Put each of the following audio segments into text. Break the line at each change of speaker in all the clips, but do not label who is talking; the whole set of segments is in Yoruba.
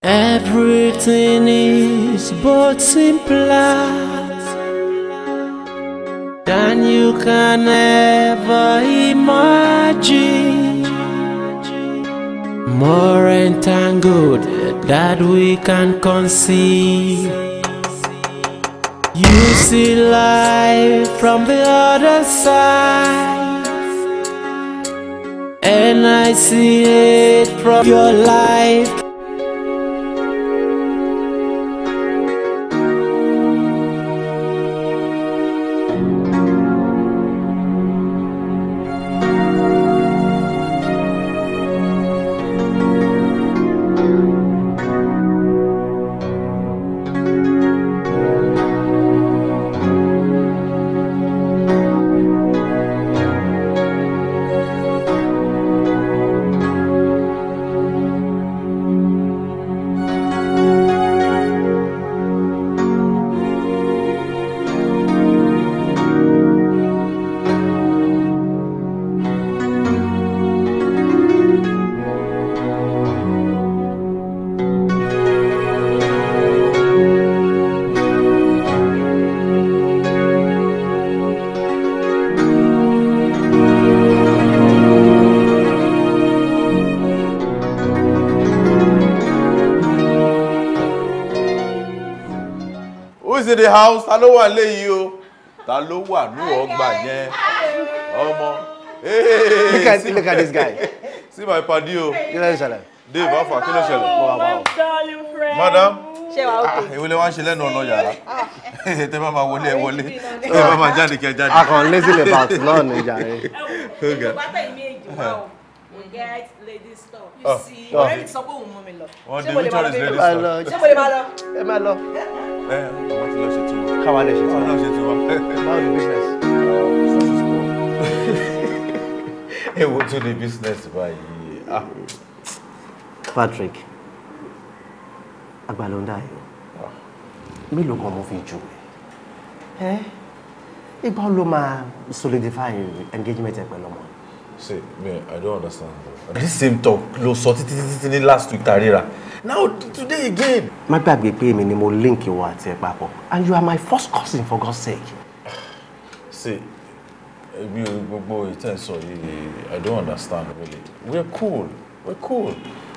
Everything is but simpler than you can ever imagine. More entangled than we can conceive. You see life from the other side, and I see it from your life.
In the house, ta ló wà léyìí o, ta ló wà ní ọgbà yẹn, ọmọ.
Look at this guy.
See my paddy o. Dave, how far? Kí ló ṣẹlẹ̀? Madam. Èwo lẹ wá ń ṣe lẹ́nu ọ̀nà yàrá. Tẹ́ bá máa wọlé ẹ wọlé. Tẹ́ bá máa jáde kẹ́ jáde.
I can lazy about náà ní jàre.
Get ladies stuff. You see, already sọ pé òun mú mi lọ.
Wọ́n dé which one is ladies stuff?
Ṣé mo lè máa lọ?
Ẹ máa lọ.
Wọ́n ti lọ ṣe tí wọ́n.
Káwa lè ṣe tí
Wọ́n náà ṣe tí wọ́n.
How the business?
Èwo tún ní business báyìí.
Patrick, àgbà ló ń dá yìí. Mélòó kan mo fi jù ẹ́? Ìgbà ló máa solidify engagement ẹ pẹ̀lú ọmọ.
See, me, I don't understand. This same talk, lo sọ títí last week tarira. Now today again.
Má gbàgbé pé èmi ni mo link ìwọ àti ẹ papọ̀, and you are my first cousin for God's sake.
See, gbogbo ìtẹ̀sọ̀ yìí, I don't understand really. We're cool.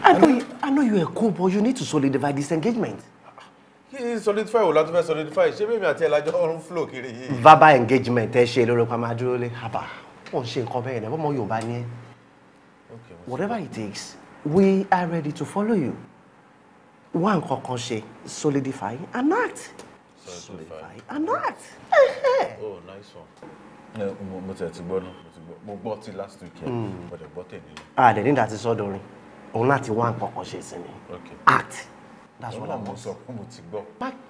I know you are cool, but you need to solidify this engagement.
Solidify o láti fẹ́ solidify. Ṣé bẹ́ẹ̀ mi àti ẹ̀lájọ́ ọ̀run flow kiri yìí?
Verbal engagement ẹ ṣe lórí pa máa dúró lé haba. Wọ́n ṣe nǹkan bẹ́ẹ̀ ni, ọmọ Yorùbá ni ẹ́. Whatever it takes, we are ready to follow you. One nǹkan kan ṣe, solidify and act. Solidify and act.
Oh, nice one. Mo tẹ̀ ti gbọ́ náà, mo gbọ́ ti last week yẹn, mo dẹ̀ gbọ́ tẹ̀ nínú.
Dẹ̀ nígbà tí sọ́dọ̀rin, òun láti wá nǹkan kan ṣe sí ni. Act. That's what I want.
Sọ pé mo ti gbọ́.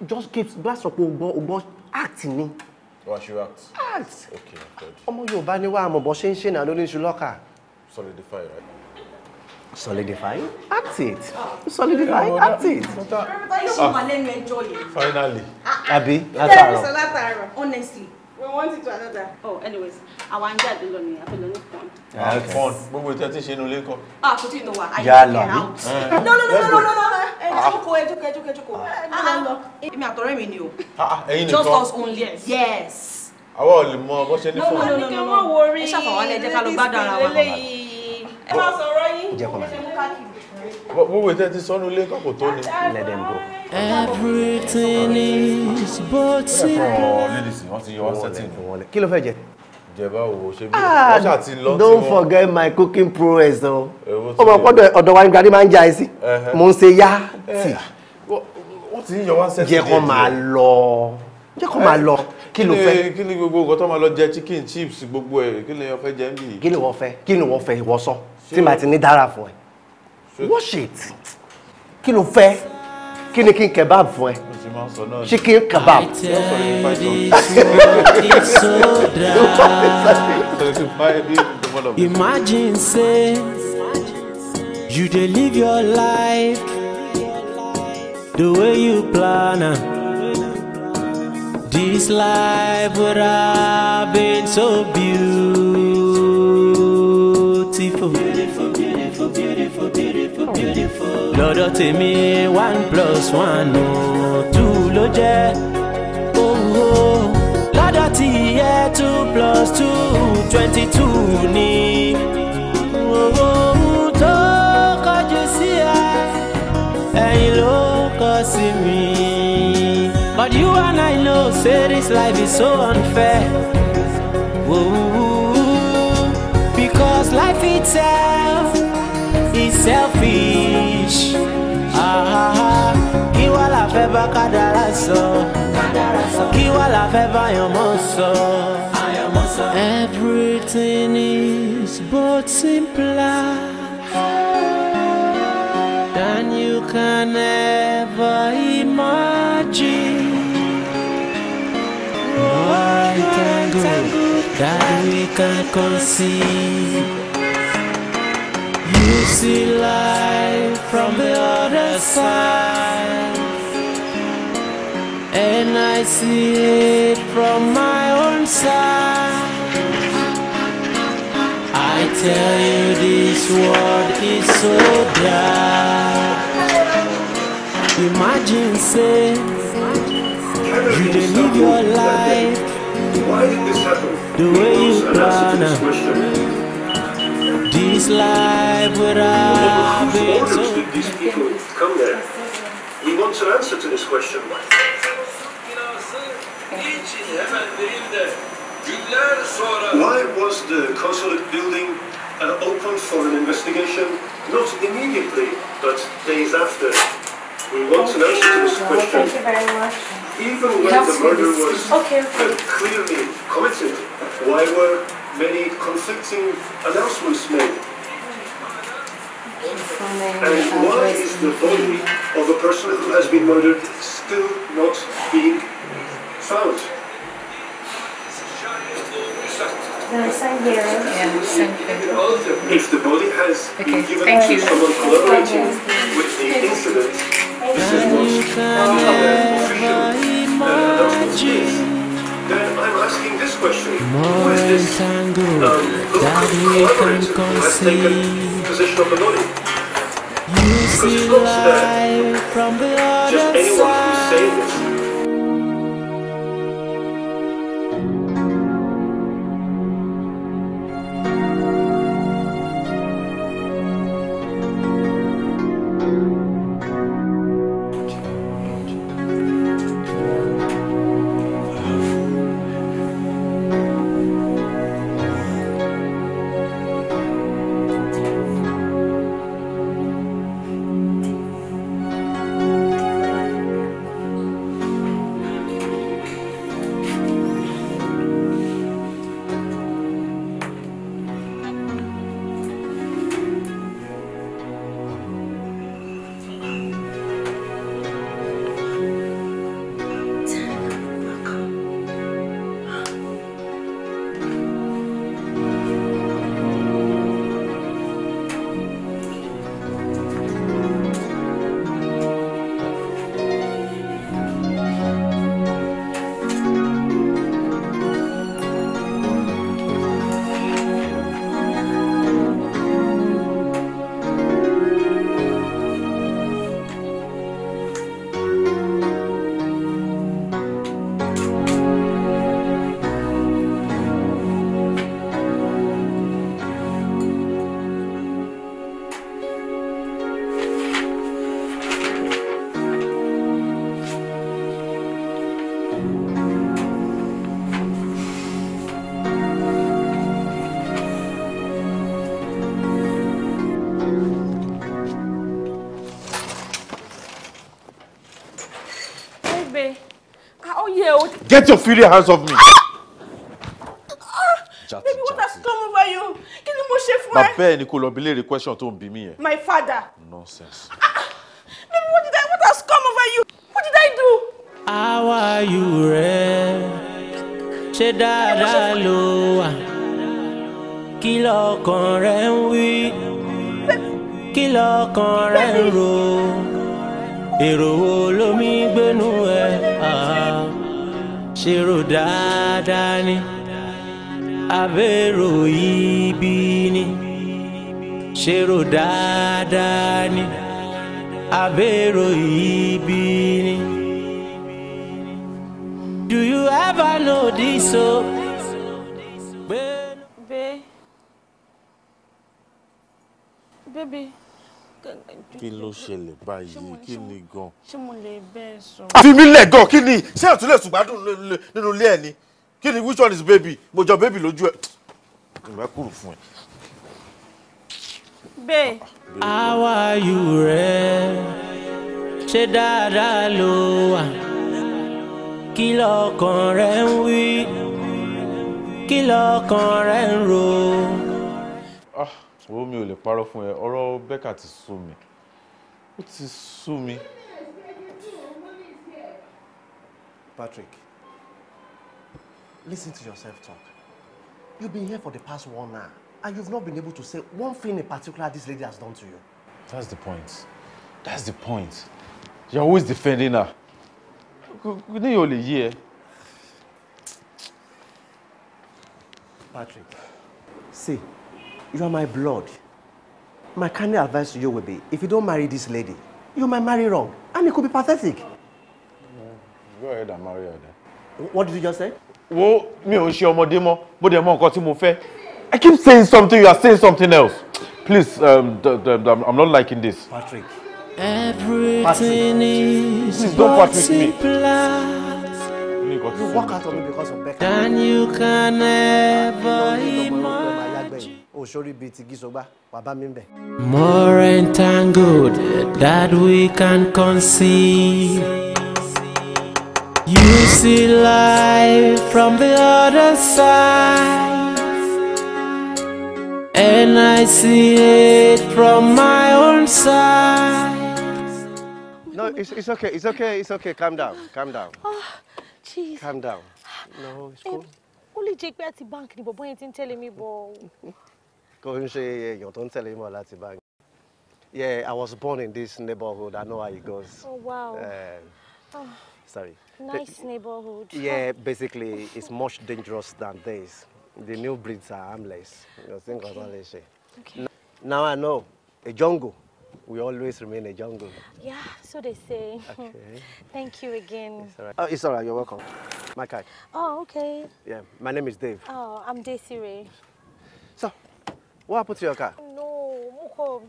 Just keep sọ pé o gbọ́ act ni.
Why should act?
Act.
Okay, I'm good.
Ọmọ Yorùbá ni wá àmọ̀ bọ́ ṣe ń ṣe náà lórí iṣu lọ́kà.
Solidify, right?
Solidify? Act it. Solidify, act it.
Finally.
Àbí, látàárọ̀.
Honestly. We want it to another. Oh, anyways, àwọn ń jáde lọ ní àpẹẹrẹ ní fun.
Fun. Gbogbo ìtẹ́ tí ṣe inú ilé kan.
Kò tí ì lọ wà.
Yà lọ àbí?
No. Jókòó. Èmi àtọ̀rẹ́ mi ni o.
Ẹ̀yin nìkan.
Just us only. Yes.
Àwọn ò lè mọ bó ṣe ní fún.
No. Ẹ ṣàfàwálẹ̀ jẹ́ ká ló gbádùn ara wa. Ẹ máa sọ̀rọ̀ yín.
Jẹ́ kó máa.
Gbogbo ìtẹ́ tí sọ́nù ilé kan kò tó ni.
Let them go.
Everything is but simple.
Ladies, wọ́n ti yọ wá setting.
Kí ló fẹ́ jẹ?
Jẹba wo ṣe bí wọ́n ṣáà ti lọ tí wọ́n.
Don't forget my cooking prowess o.
Èwo tí
Ọmọ pọ́dọ̀ ọ̀dọ̀ wa nígbà tí máa ń jà ẹ́ sí. Mo ń ṣe yá tì.
Wọ́n ti yọ wá setting.
Jẹ́ kó máa lọ. Kí ló fẹ́?
Kí ni gbogbo nǹkan tó máa lọ jẹ chicken chips gbogbo ẹ̀ kí ni wọ́n fẹ́ jẹ ń bì?
Kí ni wọ́n fẹ́ ìwọ sọ tí màá ti ní dára fún ẹ. Wash it. Kí ló fẹ́? Kí ni kí n kebab fún ẹ? Chicken kebab.
Imagine say you dey live your life the way you plan am. This life would have been so beautiful. lọ́dọ̀ tèmi 1 + 1 2 ló jẹ́ lọ́dọ̀ tìyẹ 2 + 2 22 ni tó kọjú sí ẹ̀yìn ló kọ sí mi. But you and I know say this life is so unfair. Because life itself is selfish. Kí wá la fẹ́ bá kádàrá sọ? Kí wá la fẹ́ bá yànmọ́ sọ? Everything is but simpler than you can ever imagine. Right and good that we can conceive. You see life from the other side, and I see it from my own side. I tell you this world is so dark. Imagine say you dey live your life the way you plan this life without being so.
These people come there. We want an answer to this question. Why was the consulate building open for an investigation? Not immediately, but days after. We want an answer to this question.
Thank you very much.
Even when the murder was clearly committed, why were many conflicting announcements made? And why is the body of a person who has been murdered still not being found? If the body has been given to someone collaborating with the incident, this is what official announcements is. Then I'm asking this question: who is this collaborator who has taken possession of the body? Because it's not just anyone who's saying this.
Get your filthy hands off me!
Baby, what has come over you? Kí ni mo ṣe fún ẹ?
Bàbá ẹ ni kò lọ bi léèrè question tó ń bi mí yẹn.
My father.
Nonsense.
Baby, what has come over you? What did I do?
How are you, rẹ? Ṣé dáadáa ló wà? Kí lọkàn rẹ ń wí? Kí lọkàn rẹ ń rò? Èrò wo ló mi gbénú ẹ? Ṣé rò dáadáa ni? Àbẹ̀rò ibi ni? Ṣé rò dáadáa ni? abero ibi ni. Do you ever know this? So,
baby.
Kí ló ṣẹlẹ̀ báyìí? Kí ni gan?
Ṣé mo lè bẹ́ẹ̀ sọ?
Àfi mi lẹ̀ gan, kí ni? Ṣé o tún lè sùgbádùn nínú ilé ẹ̀ ni? Kí ni which one is baby? Mo jọ baby lójú ẹ̀. Ìgbà kúrò fún ẹ.
Babe.
How are you, rẹ? Ṣé dáadáa ló wà? Kí lọkàn rẹ ń wí? Kí lọkàn rẹ ń rò?
Wo mi ò lè parọ́ fún ẹ, ọ̀rọ̀ Becca ti sú mi. Ó ti sú mi.
Patrick, listen to yourself talk. You've been here for the past 1 hour, and you've not been able to say one thing in particular this lady has done to you.
That's the point. That's the point. You're always defending her. You need only year.
Patrick, see, you are my blood. My kind advice to you will be, if you don't marry this lady, you might marry wrong, and it could be pathetic.
Go ahead and marry her then.
What did you just say?
Wo mi ò ṣe ọmọdé mọ́, bó dẹ̀ mọ̀ nǹkan tí mo fẹ́. I keep saying something, you are saying something else. Please, I'm not liking this.
Patrick.
Everything is
Please don't part with me.
You walk out on me because of Becca.
Than you can ever imagine. More entangled that we can conceive. You see life from the other side, and I see it from my own side.
No, it's okay. It's okay. It's okay. Calm down. Calm down.
Oh, jeez.
Calm down. No, it's cool.
Only Jake at the bank, but boy ain't telling me, boy.
Go and say you don't tell him all at the bank. Yeah, I was born in this neighborhood. I know how it goes.
Oh wow.
Sorry.
Nice neighborhood.
Yeah, basically, it's much dangerous than this. The new breeds are harmless. You think of all this.
Okay.
Now I know a jungle will always remain a jungle.
Yeah, so they say.
Okay.
Thank you again.
It's all right. Oh, it's all right. You're welcome. My card.
Oh, okay.
Yeah, my name is Dave.
Oh, I'm Desiree.
So, what happened to your car?
No, Moko,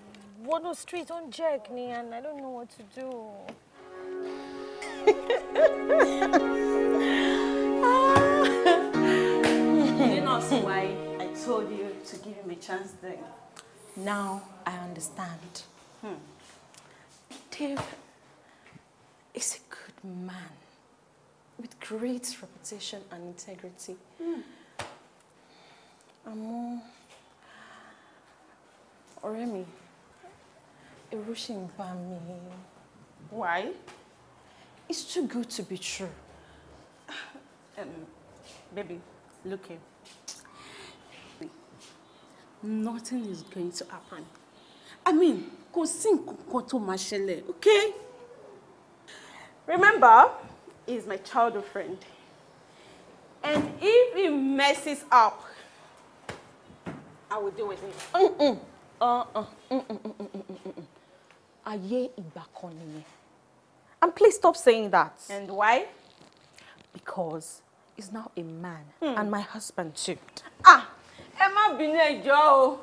one of street on Jack me, and I don't know what to do.
You know why I told you to give him a chance then. Now I understand. Dave is a good man with great reputation and integrity. Oremi, Erushing Bami. Why? It's too good to be true. Baby, look here. Nothing is going to happen. I mean, kò sí nǹkan tó máa ṣẹlẹ̀, okay? Remember, he's my childhood friend. And if he messes up, I will deal with him. Ayé ìgbà kan nìyẹn. And please stop saying that. And why? Because he's now a man and my husband too. Ẹ má bínú ẹjọ́ o.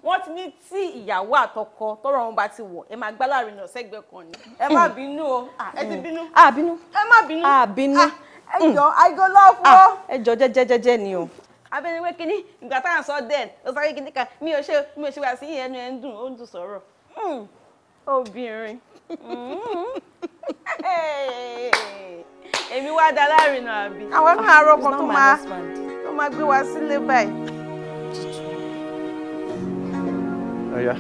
Wọ́n ti ní tí ìyàwó àtọkọ tọ́rọ̀ wọn bá ti wọ̀, ẹ má gbá láàrin ọ̀sẹ̀ ẹgbẹ́ kan ni. Ẹ má bínú o. Ẹ ti bínú. Bínú. Ẹ má bínú. Bínú. Ẹjọ́, I go love o. Ẹjọ́ jẹ́jẹ́jẹ́jẹ́ ni o. Abẹ́ni wé kíní, ìgbà táwọn sọ den, ó sáré kíní kan, mi ò ṣe wá sí ẹnu ẹ̀ ń dùn, ó ń dùn sọ̀rọ̀. Obìnrin. Èmi wá dá láàrin náà àbí. Àwọn kan àrọ́kọ tó máa gbé wá sílé báyìí.
Oh yeah?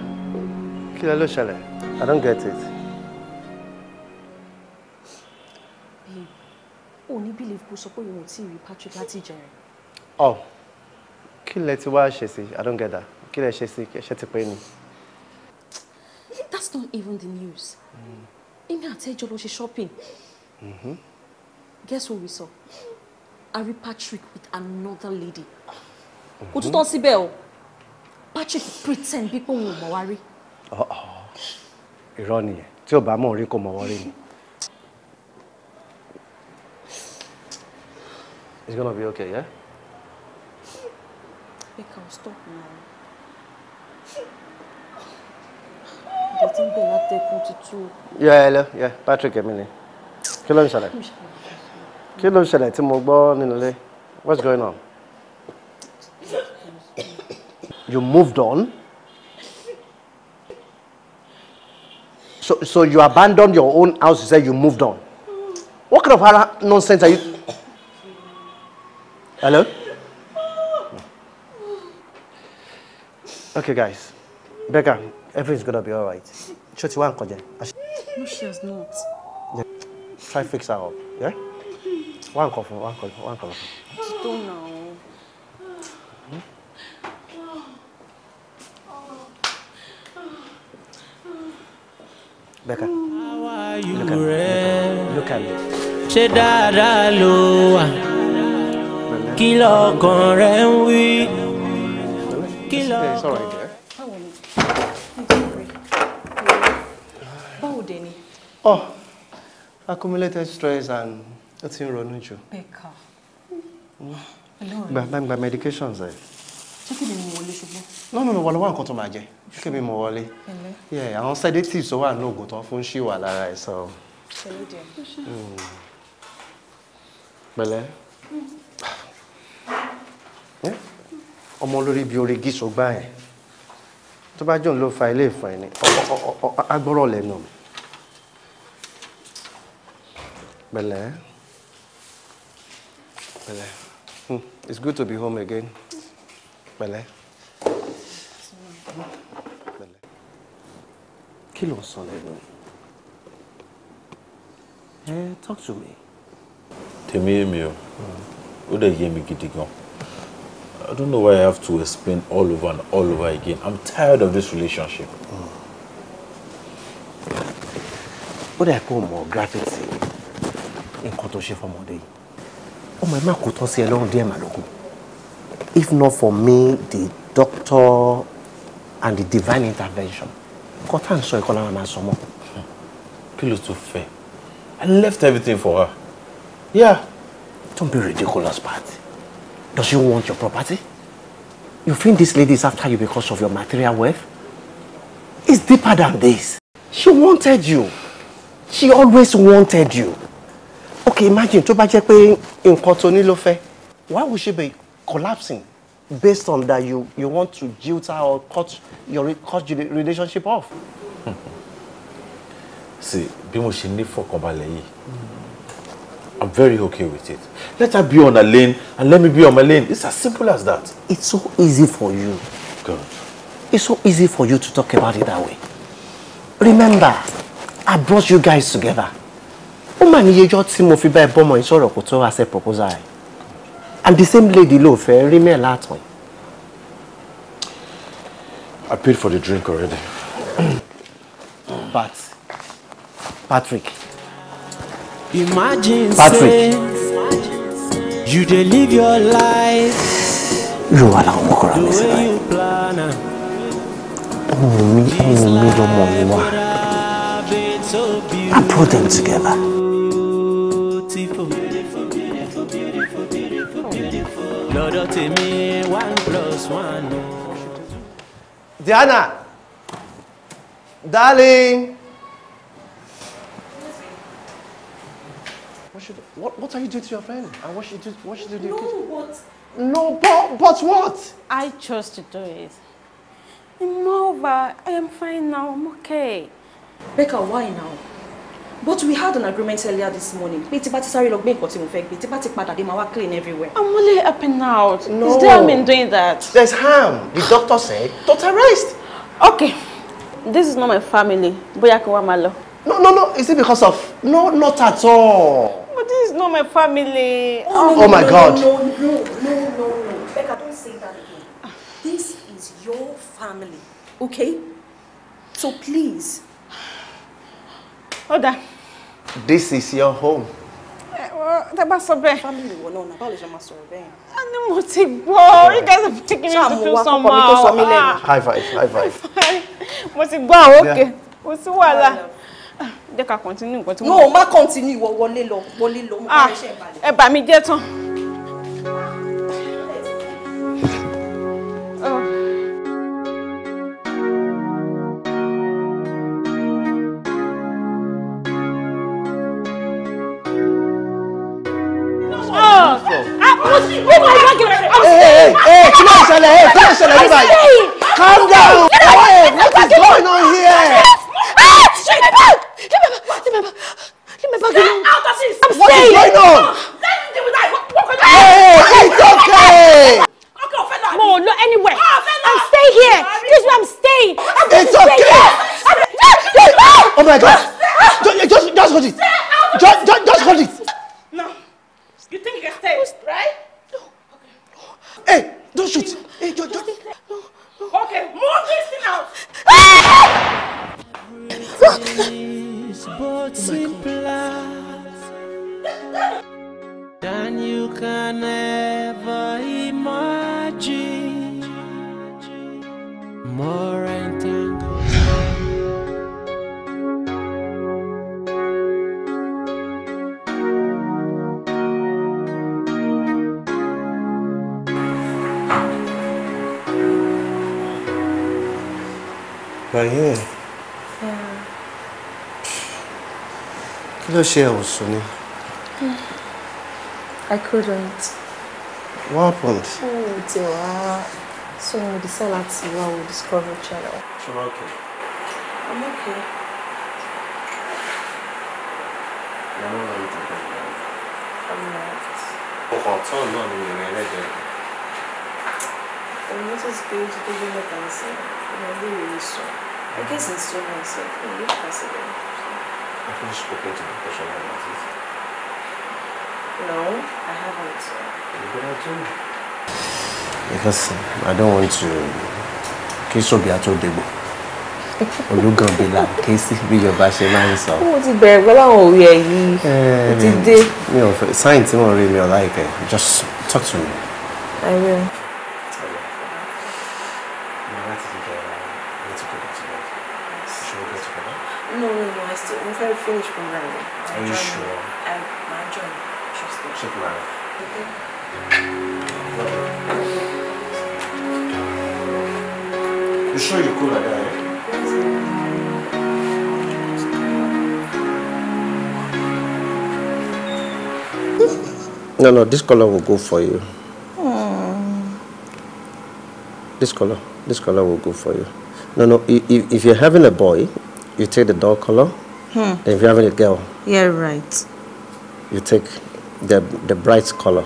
Kí ló ṣẹlẹ̀? I don't get it.
Babe, o ní believe kó sọ pé ìwọ̀n tí rí Patrick láti jẹrin.
Oh, kí lẹ ti wá ṣe sí? I don't get that. Kí lẹ ṣe sí? Ṣé ti pé ni?
That's not even the news. Èmi àti ẹjọ́ lọ ṣe shopping. Guess what we saw? I rí Patrick with another lady. Kò tún tán síbẹ̀ o. Patrick pretend bí pé òun ò mọ̀ wá rí.
Irọ́ nìyẹn. Tí o bá mọ̀ rí kò mọ̀ wọ́n rí ni. It's gonna be okay, yeah?
Becca, stop now. Getting better too.
Yeah, hello, yeah, Patrick Emily. Kí ló ń ṣẹlẹ̀? Kí ló ń ṣẹlẹ̀ tí mo gbọ́ nínú ilé? What's going on? You moved on? So you abandoned your own house, you said you moved on. What kind of nonsense are you? Hello? Okay, guys. Becca, everything's gonna be alright. Shoti one koje.
No, she has not.
Yeah. Try fix her up, yeah? One coffee.
Just don't know.
Becca,
How are you?
look at me.
Ṣé dáadáa ló wà? Kí lọkàn rẹ ń wí? Kí lọkàn?
It's alright there.
Báwo dé ni?
Oh, accumulated stress and it's in ronú jù.
Becca.
Gba medications ẹ.
Ṣé kí ni mo wọlé ṣubú?
No, wọ́n wá nǹkan tó máa jẹ. Kí mi mọ̀ wọlé. Yeah, àwọn sedatives tó wà ní oògùn tó fún ṣì wà lára ẹ̀ so. Pẹ̀lẹ́. Ọmọ olórí bíi orí gíṣọ gbá ẹ̀. Tó bá jọ̀ ló fa ilé ìfọ̀ ẹ̀ ni. Agbọ́rọ̀ lẹ́nu. Pẹ̀lẹ́. It's good to be home again. Pẹ̀lẹ́. Kí ló ń sọ lẹ́nu? Talk to me.
Tèmi yé mi o. Ó dẹ̀ yé mi gidi gan. I don't know why I have to explain all over and all over again. I'm tired of this relationship.
Ó dẹ̀ kó mọ̀ gravity nǹkan tó ṣe fọmọdé yìí. Ọmọ ẹ má kó tán sí ẹ lọ́rùn díẹ̀ màlúkù. If not for me, the doctor and the divine intervention. Nǹkan tá à ń sọ ẹ̀kọ́ lára máa sọ mọ́.
Kí ló tún fẹ́? I left everything for her. Yeah.
Don't be ridiculous, Pat. Does she want your property? You think this lady is after you because of your material wealth? It's deeper than this. She wanted you. She always wanted you. Okay, imagine tó bá jẹ́ pé nǹkan tó ní ló fẹ́. Why would she be collapsing based on that you want to jilt her or cut your relationship off?
See, bí mo ṣe ní fọkànbalẹ̀ yìí. I'm very okay with it. Let her be on her lane and let me be on my lane. It's as simple as that.
It's so easy for you.
Good.
It's so easy for you to talk about it that way. Remember, I brought you guys together. Ó mà ní yẹjọ́ tí mo fi bá ẹ bọ́mọ ìṣòro kò tó accept proposal ẹ̀. And the same lady ló fẹ́ rí mẹ́ látọ̀.
I paid for the drink already.
But, Patrick.
Imagine
Patrick.
You dey live your life.
You are like walk around this
way you
life.
plan.
I brought them together. Diana, darling. What are you doing to your friend? And what should you do to your kids? No, but what?
I chose to do it. Moreover, I am fine now. I'm okay.
Becca, why now? But we had an agreement earlier this morning. Clean everywhere.
I'm only up and out.
No.
Is there harm in doing that?
There's harm. The doctor said, total rest.
Okay. This is not my family.
No. Is it because of... No, not at all.
But this is not my family.
Oh my God.
No. Becca, don't say that again. This is your family, okay? So please.
Hold on.
This is your home.
Family will know about the master.
You guys are making me feel somehow.
High five.
Okay. What's it? Jẹ́ ká continue nǹkan tí mo.
No, má continue ìwọ wọlé lọ mo bá ṣe ìbàlẹ̀.
Ẹ bà mí jẹ́ tán.
Hey, come on, Shale. Hey, come on, Shale. Calm down. Hey, what is going on here?
Leave me back alone.
What is going on? Hey, it's okay.
No, not anywhere. I'm staying here. This is where I'm staying.
It's okay. Oh my God. Just hold it. Just hold it.
No. You think you can stay, right?
Hey, don't shoot. Hey, don't.
Okay, move this thing out.
But simpler than you can ever imagine. More entangled.
Right here. Kí ló ṣe ẹ̀wọ̀sùn ni?
I couldn't.
What happened?
Oh, dear. So we decided to go with Discovery Channel.
Sure, okay.
I'm okay.
You're not ready to go.
I'm not.
Oh, turn on me, man.
I'm not as good to do like I said. I'm really soon. I guess it's still myself. I'm not possible.
I think you spoken to the professional about it.
No, I haven't.
What did I do? Because I don't want to. Késo bí ato debo. Olúgan bí la kési bí Yorùbá ṣe máa ń sọ.
Mo ti bẹ̀rẹ̀ pẹ̀lú àwọn òwe ẹ̀ yìí. Mo ti dé.
Mi ò fẹ́ sign tí mo rí mi ò like it. Just talk to me.
I will. No, I still. I'm very finished programming.
Are you sure?
I'm enjoying it. Trust me.
Check it out. You sure you're cool like that? No, this color will go for you. This color will go for you. No, if you're having a boy, you take the dark color. And if you're having a girl,
Yeah, right.
you take the bright color.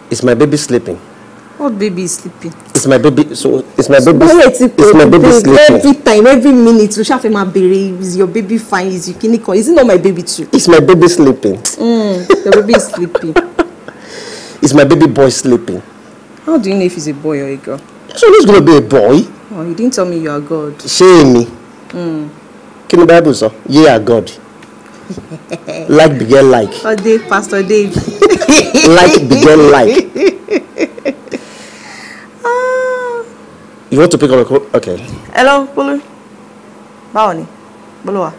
Is my baby sleeping?
What baby is sleeping?
It's my baby. So it's my baby. It's my baby sleeping.
Every time, every minute, you shall my baby. Is your baby fine? Is your kidney? Is it not my baby too?
It's my baby sleeping.
The baby is sleeping.
Is my baby boy sleeping?
How do you know if he's a boy or a girl?
So he's gonna be a boy.
Oh, you didn't tell me you are God.
Shame me. Can the Bible say, "Yeah, God." Like began like.
Oh, Dave, Pastor Dave.
Like began like. You want to pick up a call? Okay.
Hello, Bolu. Báwo ni? Boluwa.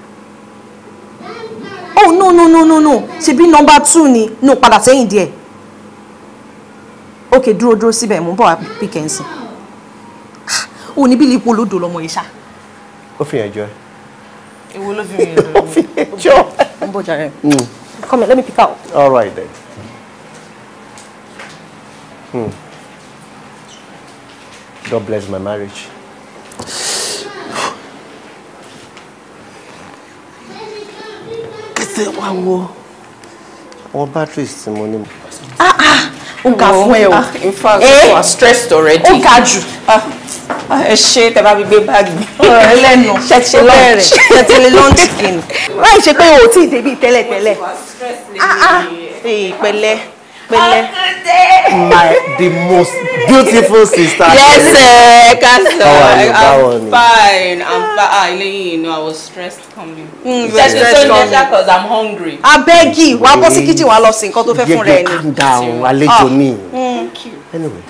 Oh, no. Ṣé bí number 2 ni? No, padà sẹ́yìn díẹ̀. Okay, dúró síbẹ̀, mo ń bọ̀ wá pick ẹ̀ nsìn. O ní bí lipo lódò lọmọ yìí ṣá.
Ó fi enjoy.
Èwo ló fi mi lọ?
Ó fi enjoy.
Mo ń bọ̀ jàre. Come here, let me pick out.
All right then. God bless my marriage. Kìsì wá wo. Àwọn batteries tí mo ní.
Ó ga fún ẹ o.
In fact, you are stressed already.
Ó ga jù.
Ẹ ṣe tẹ́ bá mi gbé báàgì.
Ẹlẹ́nu. Ṣe lunch. Ṣe lunch skin. Láì ṣe pé o tí ì débi tẹ́lẹ̀. Pẹ̀lẹ́.
The most beautiful sister.
Yes, Castle.
How are you?
I'm fine. You know, I was stressed coming.
Stressed coming.
Because I'm hungry.
I beg you. Wá bọ́ sí kitchen wá lọ sí nǹkan tó fẹ́ fún rẹ ni.
Calm down. Àlejò ni.
Thank you.
Anyway,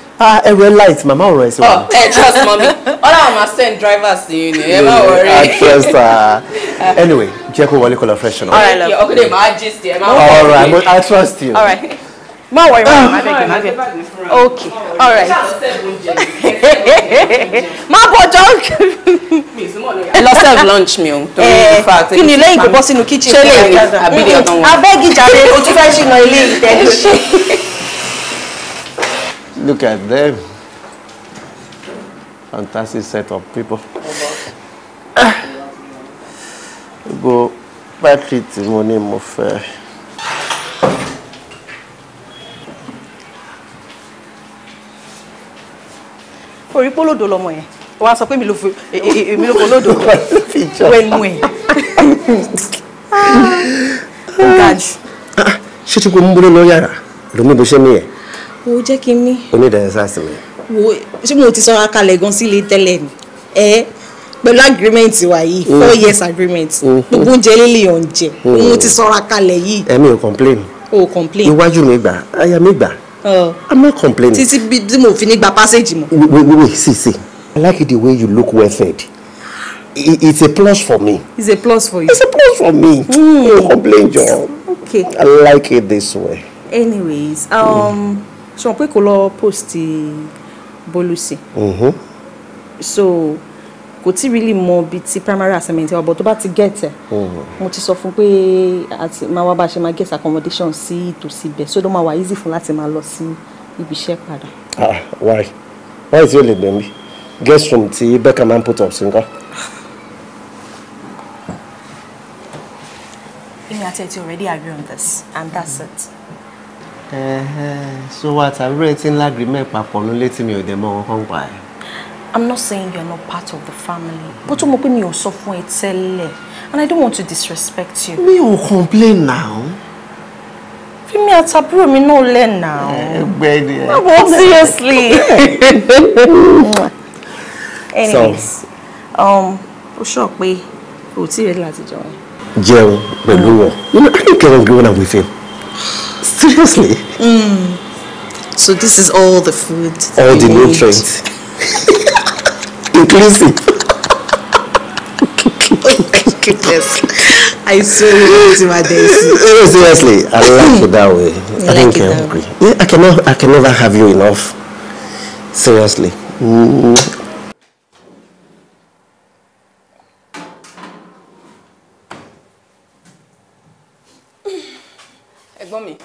light, Mama or so.
Oh, trust mommy. All I must send drivers to you. Never worry.
I trust her. Anyway, Jeko wali call freshen.
All right, love. Okay, my gist there.
All right, I trust you.
All right. Ma worry, ma. Okay. All right. Ma bojo.
I lost serve lunch meal. In fact,
kí ni lẹ́yìn kò bọ́ sínú kitchen. Abeg jare o tún fẹ́ ṣìnà ilé ìtẹ́lẹ̀.
Look at them. Fantastic set of people. Go battery tí mo ní mo fẹ́.
Orí polodo lọmọ yẹn. O wá sọ pé mi ló polodo. Wenu e. Gaju.
Ṣé tí kò mú bolo lọ yàrá? Lo mi bó ṣe mi e.
Wo jẹ́ kí mi.
Oni de exercise mi.
Wo ṣé mo ti sọ akalẹ̀ gan sí ilé tẹ́lẹ̀ ni. Pẹ̀lú agreement wa yìí 4 years agreement. Gbogbo oúnjẹ lele on jẹ. Mo ti sọ akalẹ̀ yìí.
Èmi ò complain.
O complain.
Iwájú mi gbà, aya mi gbà. I'm not complaining.
Títí bí mo fi ní gba passage mo.
Wait, see. I like it the way you look well fed. It's a plus for me.
It's a plus for you.
It's a plus for me. No complain, John.
Okay.
I like it this way.
Anyways, so pé kó lọ post Bolusi. So kò tí really mọ bí ti primary assignment wa but tó bá ti get mo ti sọ fún pé àti máa wá bá ṣe máa get accommodation sí ìtòsí bẹ̀ so don't máa wá easy fún láti máa lọ sí ibi iṣẹ́ padà.
Why is it late me? Guest room tí Becca man put up single.
Emi àti ẹ already agree on this and that's it.
So what? I read in agreement papọ̀ no let me o dem o kan pa.
I'm not saying you're not part of the family. But o mọ̀ pé mi ò sọ fún ẹ tẹ́lẹ̀ and I don't want to disrespect you.
Me ò complain now.
Fi mi àtàbúrò mi náà lẹ̀ now.
Gbẹ́ni.
But seriously. Anyways, o sọ pé o ti ready láti jẹun.
Jẹun pẹ̀lú wọn. You know, I don't care when I'm with him. Seriously?
So this is all the food.
All the nutrients. Inclusive.
Oh my goodness. I so want to my days.
Seriously, I like it that way. I think you're hungry. Yeah, I can never have you enough. Seriously.
Ẹ̀gbọ́n mi.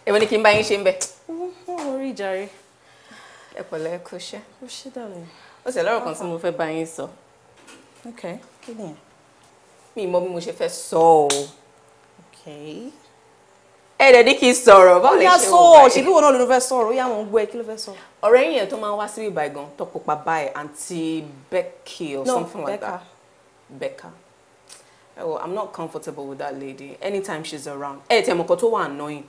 Èwo ni kí n bá yín ṣe ńbẹ̀.
Orí jàre.
Ẹ pẹ̀lẹ́ kú ṣe.
Ó ṣe dànù.
Ó ṣe lọ́rọ̀ kan tí mo fẹ́ bá yín sọ.
Okay. Kí ni?
Mi mọ̀ bí mo ṣe fẹ́ sọ o.
Okay.
Ẹ dẹ̀ ní kí n sọ̀rọ̀ báwo lè ṣe wò báyìí.
Ṣebí wo náà ló fẹ́ sọ̀rọ̀ ó yá wọn gbọ́ ẹ kí ló fẹ́ sọ.
Ọ̀rẹ́ yín yẹn tó máa ń wá síbí ìbàdàn gan tó pupa báyìí Aunty Becky or something like that. Becca. Oh, I'm not comfortable with that lady anytime she's around. Tell me, tó wà annoying.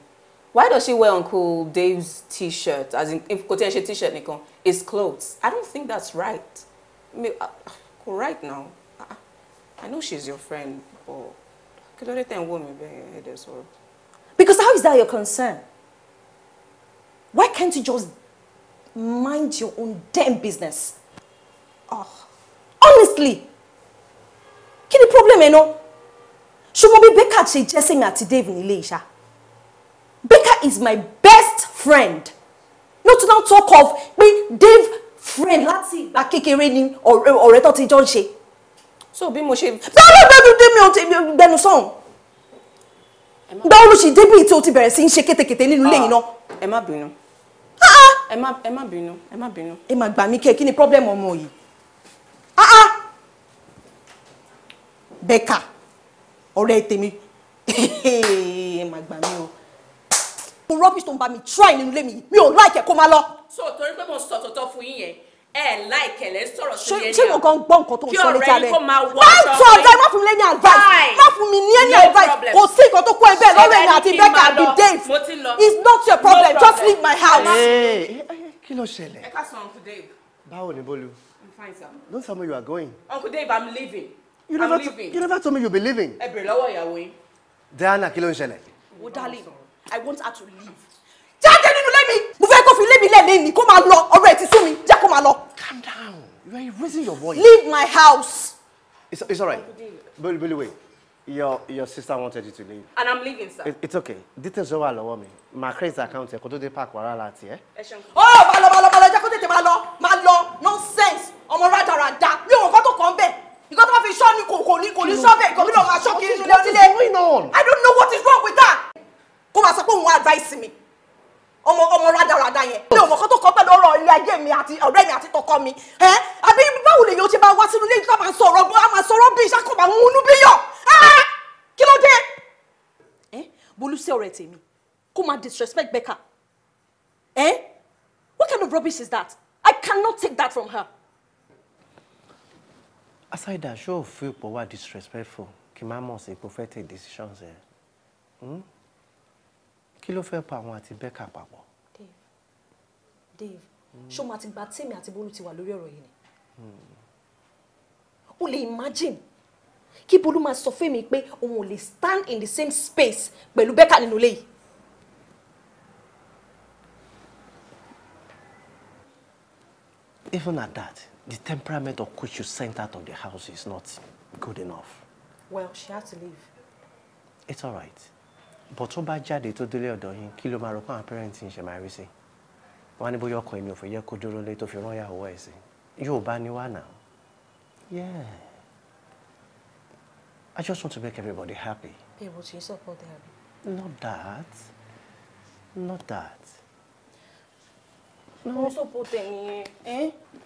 Why does she wear Uncle Dave's t-shirt? As in, if kò tí ẹ ṣe t-shirt nìkan, it's clothes. I don't think that's right. Right now. I know she's your friend, but kí ló dé tẹ́ ń wò mí bẹ́ẹ̀ ẹ̀dẹ̀ sọ̀rọ̀?
Because how is that your concern? Why can't you just mind your own damn business? Honestly. Kí ni problem ẹ náà? Ṣùgbọ́n bí Becca ṣe jẹ́ sí mi àti Dave nílé iṣá. Becca is my best friend. Not to now talk of pé Dave friend láti ìgbà kékeré ni ọ̀rẹ́ tó ti jọ ń ṣe.
So bí mo ṣe.
Bẹ́ẹ̀ni gbẹnu sọ̀hún. Báwo ló ṣe débi tí o ti bẹ̀rẹ̀ sí ń ṣe kétékété nínú ilé yìí náà?
Ẹ má bínú. Ẹ má bínú.
Ẹ má gbà mí kí ni problem ọmọ yìí? Becca, ọ̀rẹ́ tèmi. Ẹ má gbà mí o. Mo rubbish tó ń bá mi try nínú ilé mi. Mi ò like ẹ kó máa lọ.
So torí pé mo sọ tọ̀tọ̀ fún yín yẹn, ẹ like ẹ lẹ sọ̀rọ̀ sí yẹn.
Ṣé mo kàn gbọ́ nǹkan tó ń sọ létí abẹ́?
Kí ọ̀rẹ́ yín kó máa wọ
má sọ ọ̀gá ẹ má fún mi lẹ́yìn advice. Má fún mi ní any advice. Kò sí nǹkan tó kó ẹ bẹ́ẹ̀ lọ́rọ̀ ẹ̀yìn àti Becca àbí Dave. It's not your problem. Just leave my house.
Kí ló ṣẹlẹ̀?
Ẹ ká sọ Uncle Dave.
Báwo ni Bolu?
I'm fine, sir.
Don't tell me you are going.
Uncle Dave, I'm leaving.
You never told me you'll be leaving.
Ẹ bèrè lọ́wọ́ ìyàwó yín.
Diana, kí ló ń ṣẹlẹ̀?
Oh, darling, I want her to leave. Jáde nínú ilé mi. Mo fẹ́ kó
fi lé mi lẹ́lẹ́ ni kó máa lọ ọ̀rọ̀ ẹ̀ ti sú mi jẹ́ kó máa lọ.
Calm down. You are raising your voice.
Leave my house.
It's all right. Billy, wait. Your sister wanted you to leave.
And I'm leaving, sir.
It's okay. Details over lọ́wọ́ mi. My credit account ẹ kó tó dé park wàrà láti ẹ.
Oh, máa lọ jẹ́ kó tètè máa lọ nonsense ọmọ rádaràda mi ò kọ́ tó kàn bẹ́ẹ̀ nǹkan tó bá fi ṣọ́ ni kò ní ṣọ́ bẹ́ẹ̀ kò ní lọ máa ṣọ́ kiri nílé onílé. I don't know what is wrong with that. Kó máa sọ pé òun advice mi ọmọ rádaràda yẹn mi ò mọ̀ kọ́ tó kọ́ pẹ̀lú ọ̀rọ̀ ilé ayé mi àti ọ̀rẹ́ mi àti tọkọ mi àbí báwo lèyìn ó ti máa wá sínú ilé ìjọba máa sọ̀rọ̀ bí ìṣàkóso àwọn múnú bí yọ̀ kí ló dé. Bolúsí ọ̀rẹ́ tèmi kó máa disrespect Becca. What kind of rubbish is that? I cannot take that from her.
Aside that, show feel power disrespectful. Kimamo say prophetic decisions here. Kí ló fẹ́ pa àwọn àti Becca papọ̀?
Dave, ṣó máa ti gba tèmi àti Bolu ti wà lórí ọ̀rọ̀ yìí ni. O lè imagine kí Bolu máa sọ fún mi pé òun ò lè stand in the same space pẹ̀lú Becca nínú ilé yìí.
Even at that, the temperament of which you sent out of the house is not good enough.
Well, she had to leave.
It's all right. But tó bá jáde tó délé ọ̀dọ̀ yín, kí ló máa rò pé àwọn parents ń ṣe máa rí sí? Wọ́n á ní bóyá ọkọ èmi ò fẹ́ yẹ kó dúró lé tó fi rán ìyàwó ẹ̀ sí. Yorùbá ni wá now. Yeah. I just want to make everybody happy.
Babe, what you support there?
Not that.
No. Support them,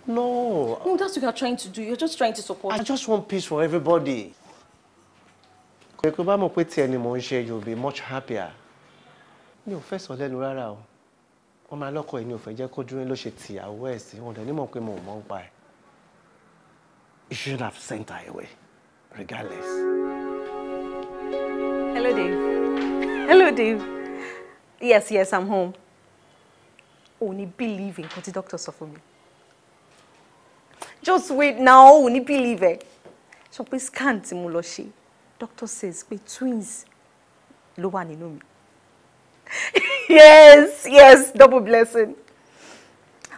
No.
No, that's what you're trying to do. You're just trying to support.
I just want peace for everybody. You'll be much happier. You first of all, rárá o. Ọmọ alọ́kọ ẹni ò fẹ́ jẹ́ kó dúró ló ṣe tìyàwó ẹ̀ sí. Wọ́n dẹ̀ ní mọ̀ pé mo mọ̀ ń pa ẹ̀. You shouldn't have sent her away, regardless.
Hello, Dave. Yes, I'm home. Only believe in what the doctor said for me. Just wait now, only believe it. So please can't simuloshi. Doctor says we twins. Lo wà nínú mi. Yes, double blessing.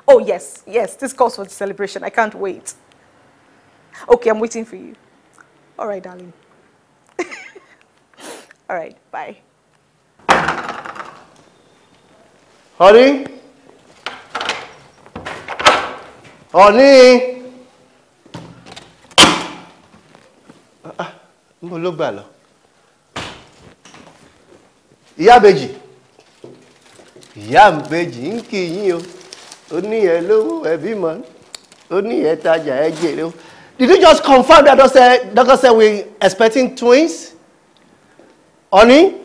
Oh yes, this calls for the celebration. I can't wait. Okay, I'm waiting for you. All right, darling. All right, bye.
Honey? Mo ló gbà lọ. Ìyá Ìbejì ń kí yín o. Ó ní ẹ lówó ẹbí mọ́. Ó ní ẹ tajà ẹ jèrè o. Did you just confirm that doctor said we're expecting twins? Honey?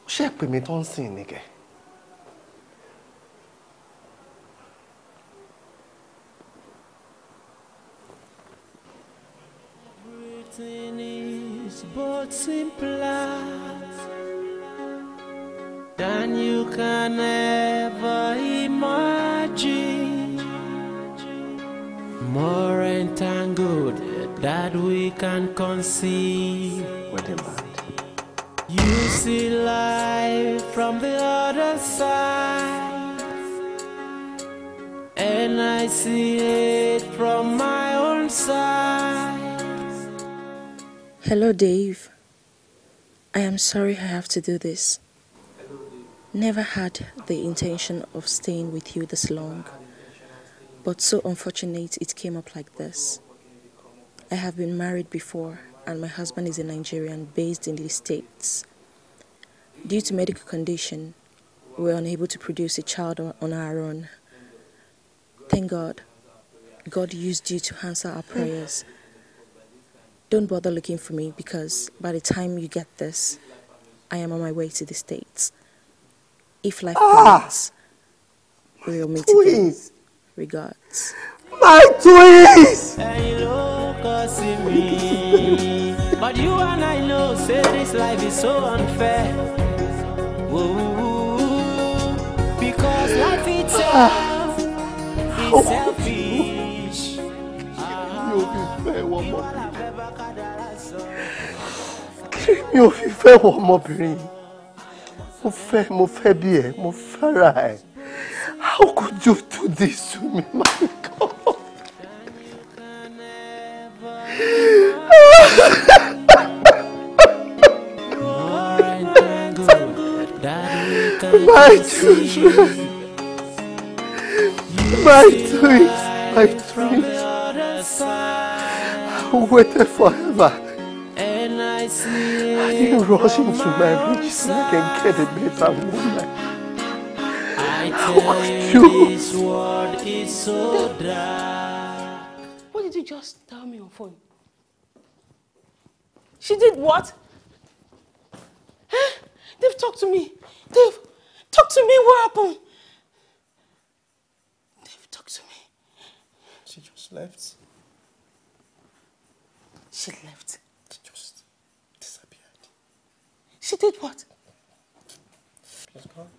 Ṣé pè mí tó ń sìn ní kẹ́?
Everything is but simpler than you can ever imagine. More entangled that we can conceive.
Wedding band.
You see life from the other side, and I see it from my own side.
Hello, Dave. I am sorry I have to do this. Never had the intention of staying with you this long, but so unfortunate it came up like this. I have been married before, and my husband is a Nigerian based in the States. Due to medical condition, we were unable to produce a child on our own. Thank God. God used you to answer our prayers. Don't bother looking for me because by the time you get this, I am on my way to the States. If life permits, we will meet again. Regards.
My twins!
But you and I know, say this life is so unfair. Whoa, because life itself is selfish.
mi ò fi fẹ́ wọ ọmọbìnrin mo fẹ́ bí ẹ mo fẹ́ra ẹ. How could you do this to me, my God? My children, my twins, I waited forever. I didn't rush into marriage so I can get a better woman. How could you? This world is so dark.
What did you just tell me on phone? She did what? Dave, talk to me. Dave, talk to me. What happened? Dave, talk to me.
She just left.
She left?
She just disappeared.
She did what?
She's gone.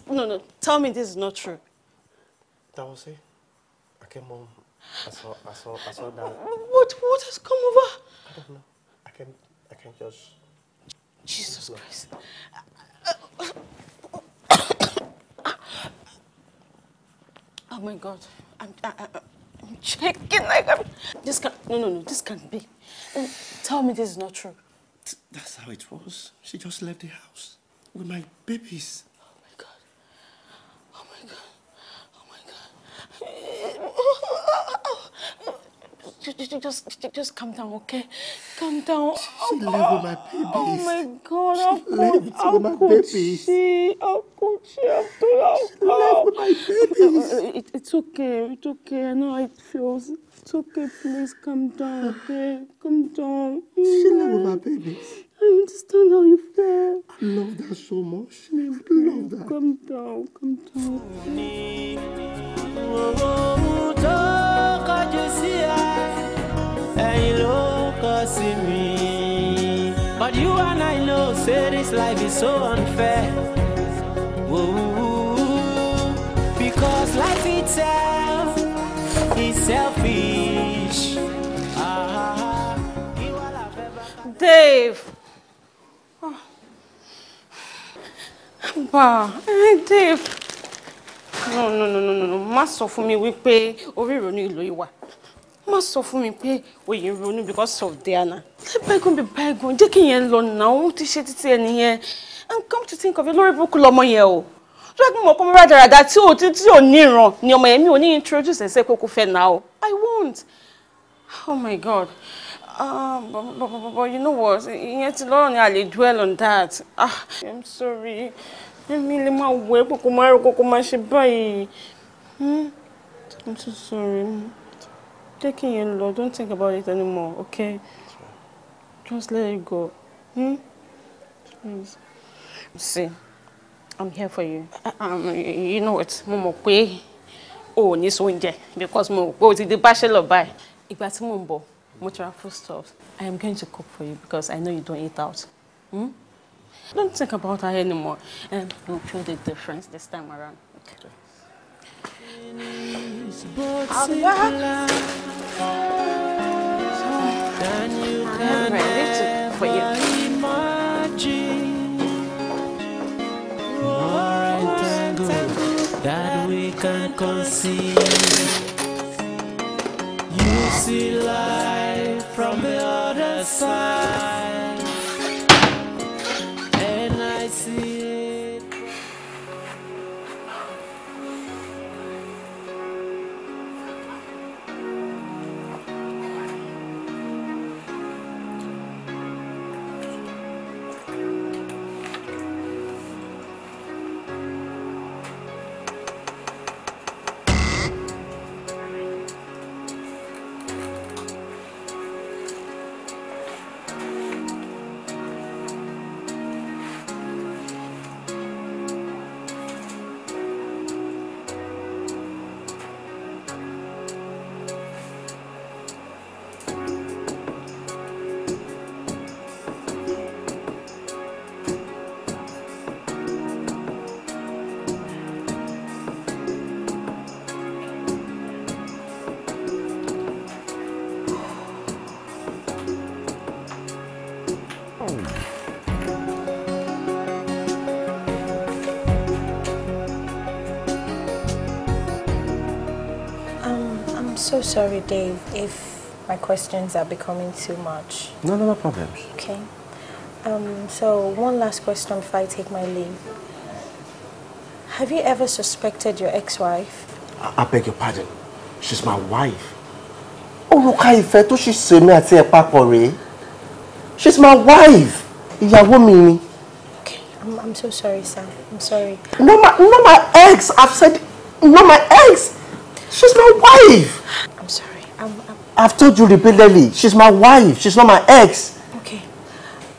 No. Tell me this is not true.
That was it. I came home. I saw that.
What has come over?
I don't know. I can just.
Jesus Christ. Oh my God. I'm checking like this can't. No. This can't be. Tell me this is not true.
That's how it was. She just left the house with my babies.
Just calm down, okay? Calm down.
She left with my babies.
Oh my God!
How could she? She left with my babies.
It's okay. I know how it feels. It's okay. Please calm down, okay? Calm down.
She left with my babies.
I understand how you feel.
I love that so much. I love that.
Calm down.
But you and I know, say this life is so unfair. Whoa, because life itself is selfish.
Dave. Dave. No. Má sọ fún mi wípé orí ìrònú ìlò ìwà. Má sọ fún mi pé oye ìrònú because of Diana. Let bygone be bygone. Jẹ́ kí yẹn lọ náà. Ó ti ṣe títí ẹni yẹn. And come to think of it, lórí burúkú lọmọ yẹn o. Ṣé mo kọ́ mi rádaràda tí ò ní ìran ni ọmọ yẹn mi ò ní introduce ẹsẹ̀ kókó fẹ́ náà o. I won't. Oh my God. But you know what? Ìyẹn ti lọ́rọ̀ ni I lè dwell on that. I'm sorry. Mi lè máa wẹ̀ pé kò máa rò kò máa ṣe báyìí. I'm so sorry. Jẹ́ kí yẹn lọ. Don't think about it anymore, okay? Just let it go. Please. See, I'm here for you. You know what? Mo mọ̀ pé o ò ní so oúnjẹ because mo mọ̀ pé o ti di bachelor báyìí. Ìgbà tí mo ń bọ̀, mo ti ra foodstuffs. I am going to cook for you because I know you don't eat out. Don't think about her anymore. And you'll feel the difference this time around. Okay. I'm ready for you.
That we can conceive. You see life from the other side, and I see it.
so sorry, Dave, if my questions are becoming too much.
No problems.
Okay. So one last question before I take my leave. Have you ever suspected your ex-wife?
I beg your pardon. She's my wife. Òrùka ìfẹ́ tó ṣì ṣe mí àti ẹ̀ papọ̀ rèé. She's my wife. Ìyàwó mi ni.
Okay, I'm so sorry, sir. I'm sorry.
Not my ex. I've said not my ex. She's my wife.
I'm sorry.
I've told you repeatedly. She's my wife. She's not my ex.
Okay,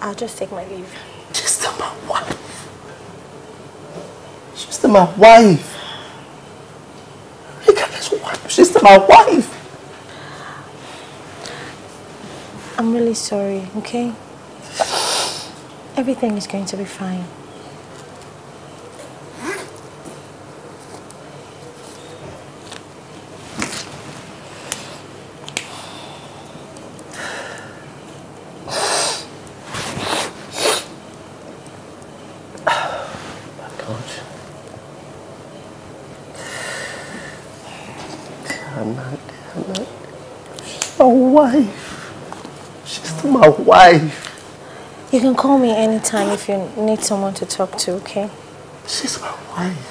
I'll just take my leave.
She's still my wife. She's still my wife. She's still my wife.
I'm really sorry, okay? Everything is going to be fine.
My wife. She's still my wife.
You can call me anytime if you need someone to talk to, okay?
She's my wife.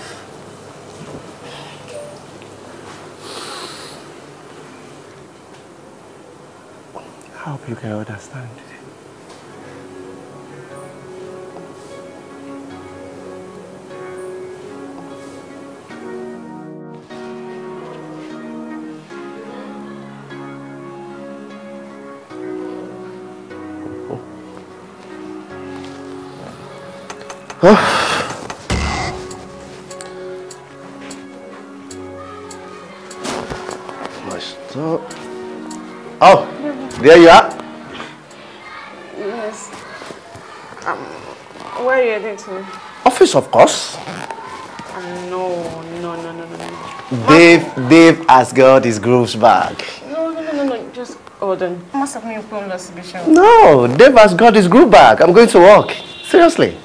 I hope you can understand. My stuff. Oh, there you are.
Yes. Where are you heading to?
Office, of course.
No.
Dave has got his grooves back.
No. Just hold on. Must have been a lost vision.
No, Dave has got his groove back. I'm going to work. Seriously.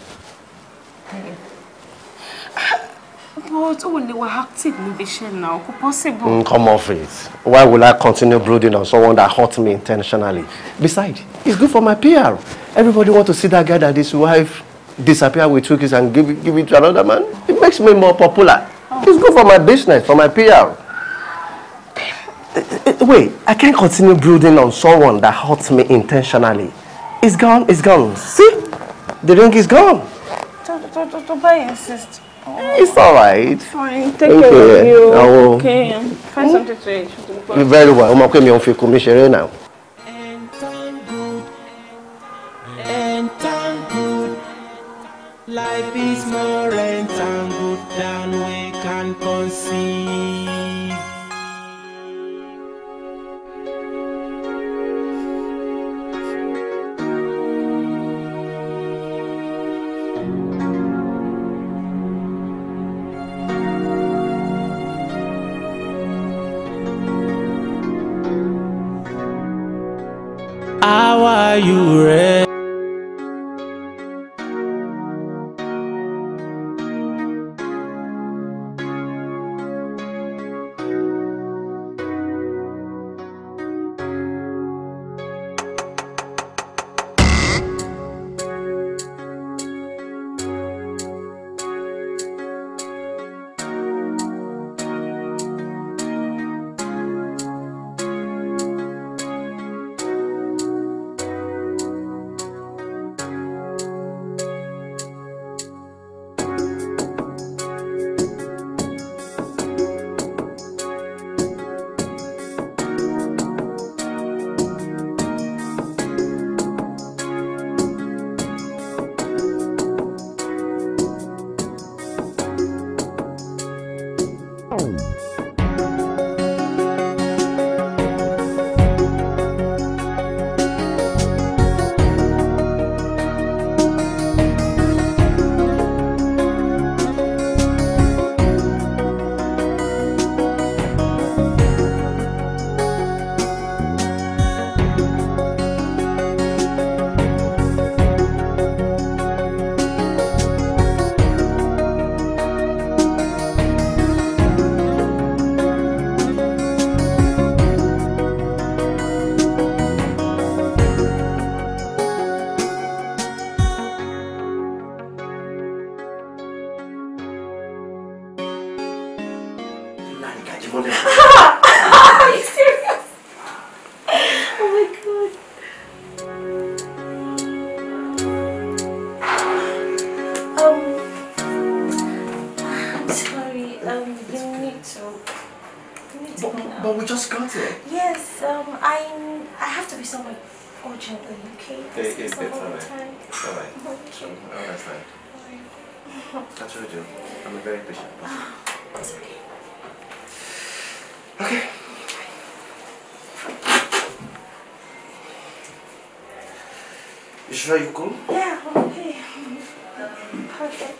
But they were active in the show now. Possible.
Come off it. Why will I continue brooding on someone that hurt me intentionally? Besides, it's good for my PR. Everybody wants to see that guy that his wife disappear with cookies and give it to another man. It makes me more popular. It's good for my business, for my PR. Wait, I can't continue brooding on someone that hurts me intentionally. It's gone, it's gone. See? The ring is gone.
Don't insist.
It's alright.
Fine, take care of you.
I will.
Okay, find something to eat.
Very well. I'm going to come now.
And thank good. Life is more entangled than we can conceive. How are you ready?
Jimole.
Are you serious? Oh my God. I'm sorry. You need to go now.
But we just got it.
Yes. I have to be somewhere urgently. Okay.
It's
all the
alright.
time.
It's alright.
Okay.
I understand. I told you, I'm a very patient person.
It's okay.
Okay. You sure you're cool?
Yeah, I'm okay. Perfect.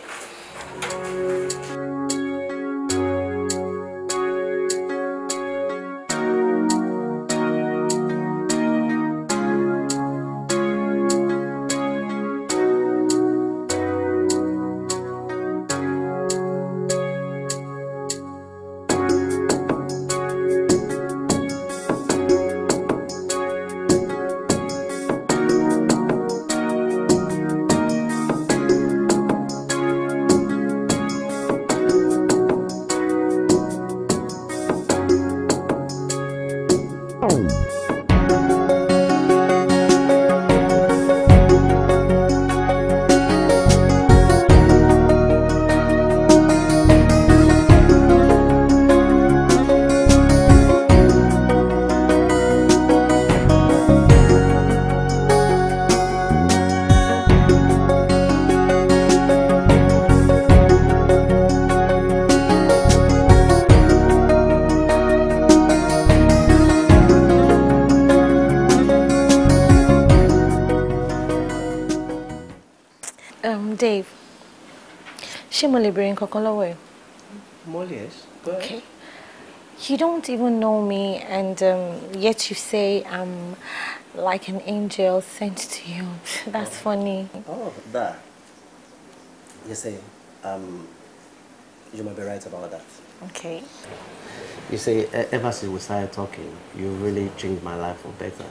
Dave, ṣé mo lè béèrè nǹkankan lọ́wọ́ ẹ?
Yes. Go ahead.
Okay. You don't even know me, and yet you say I'm like an angel sent to you. That's funny.
Oh, that. You say, you might be right about that.
Okay.
You say, ever since we started talking, you really changed my life for better.